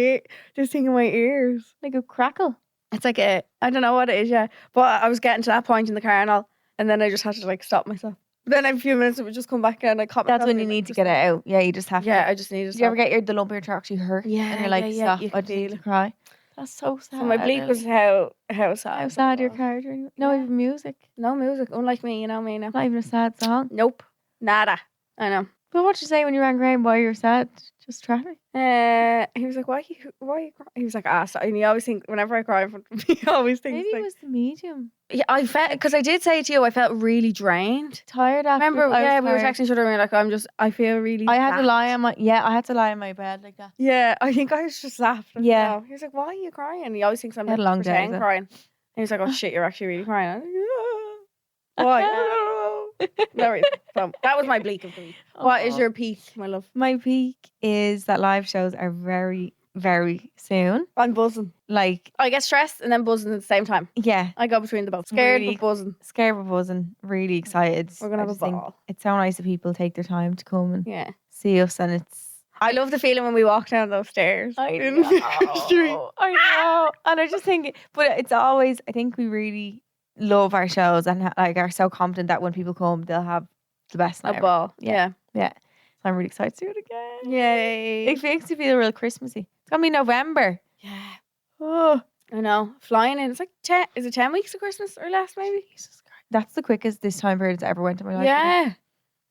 this thing in my ears. Like a crackle. It's like I don't know what it is, yeah. But I was getting to that point in the car and all, and then I just had to like stop myself. But then in a few minutes it would just come back and I caught myself. That's when you being like, need to just- get it out. Yeah, you just have Yeah, to. I just needed to Did you ever stop. get the lump in your throat actually hurt? Yeah, And you're like, yeah, stop. you I can just need feel to it. cry. That's so sad. So my bleak was how sad. How it sad your was. car journey. No Yeah. even music. No music, unlike me, you know me now. Not even a sad song. Nope, nada. I know. But what did you say when you rang Graham why you were sad? Just traffic? He was like, why are you crying? He was like, and he always thinks, whenever I cry in front of him, he always thinks Maybe like, it was the medium. yeah, I felt, because I did say it to you, I felt really drained. Tired after. Remember, I was we were tired. texting each other and we were like, I feel really I had to zapped. lie on my bed like that. Yeah, I think I was just zapped. Yeah. He was like, why are you crying? He always thinks I'm I had like a long day, pretend so. crying. And he was like, oh shit, you're actually really crying. I was like, why? I don't know. No reason. So that was my bleak of the week. What is your peak, my love? My peak is that live shows are very, very soon. I'm buzzing. Like, I get stressed and then buzzing at the same time. yeah, I go between the both. Scared Really but buzzing. scared but buzzing, really excited. We're gonna I have a just think ball. It's so nice that people take their time to come and Yeah. see us, and it's. I love the feeling when we walk down those stairs. I in the street. know, I know, and I just think, but it's always. I think we really love our shows and like are so confident that when people come, they'll have the best night A ever. ball. Yeah. So I'm really excited to do it again. Yay. It makes you feel real Christmassy. It's gonna be November. Yeah. Oh, I know. Flying in. It's like 10. Is it 10 weeks of Christmas or less, maybe? Jesus Christ. That's the quickest this time period ever went in my life. Yeah.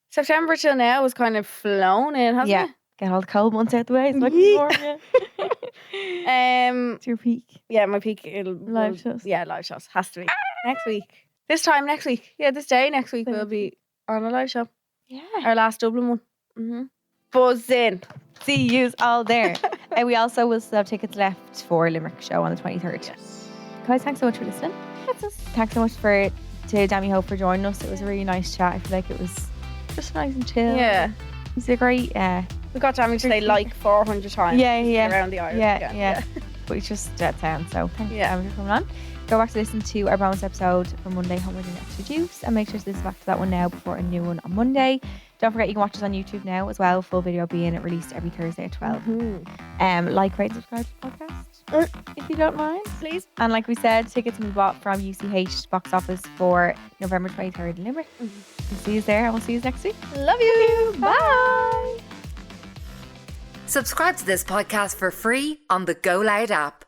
September till now has kind of flown in, hasn't Yeah. it? Get all the cold months out the way. So I can Yee. be warm, yeah. It's your peak. Yeah, my peak. Live shows. Yeah, live shows. Has to be. Next week. This time next week. Yeah, this day next week we'll be on a live show. Yeah. Our last Dublin one. Mm-hmm. Buzzing. See yous all there. And we also will still have tickets left for Limerick show on the 23rd. Yes. Guys, thanks so much for listening. That's us. Thanks so much to Dami Hope for joining us. It was a really nice chat. I feel like it was just nice and chill. Yeah. It's a great We got Dami to say like 400 times. Yeah. Around the island. Yeah. But it's just dead sound. So thanks Yeah. for coming on. Go back to listen to our bonus episode for Monday, Homework and Extra Juice, and make sure to listen back to that one now before a new one on Monday. Don't forget you can watch us on YouTube now as well. Full video being released every Thursday at 12. Like, rate, and subscribe to the podcast if you don't mind, Please. And like we said, tickets will be bought from UCH box office for November 23rd in Limerick. We'll see you there, and we'll see you next week. Love you. Bye. Subscribe to this podcast for free on the GoLoud app.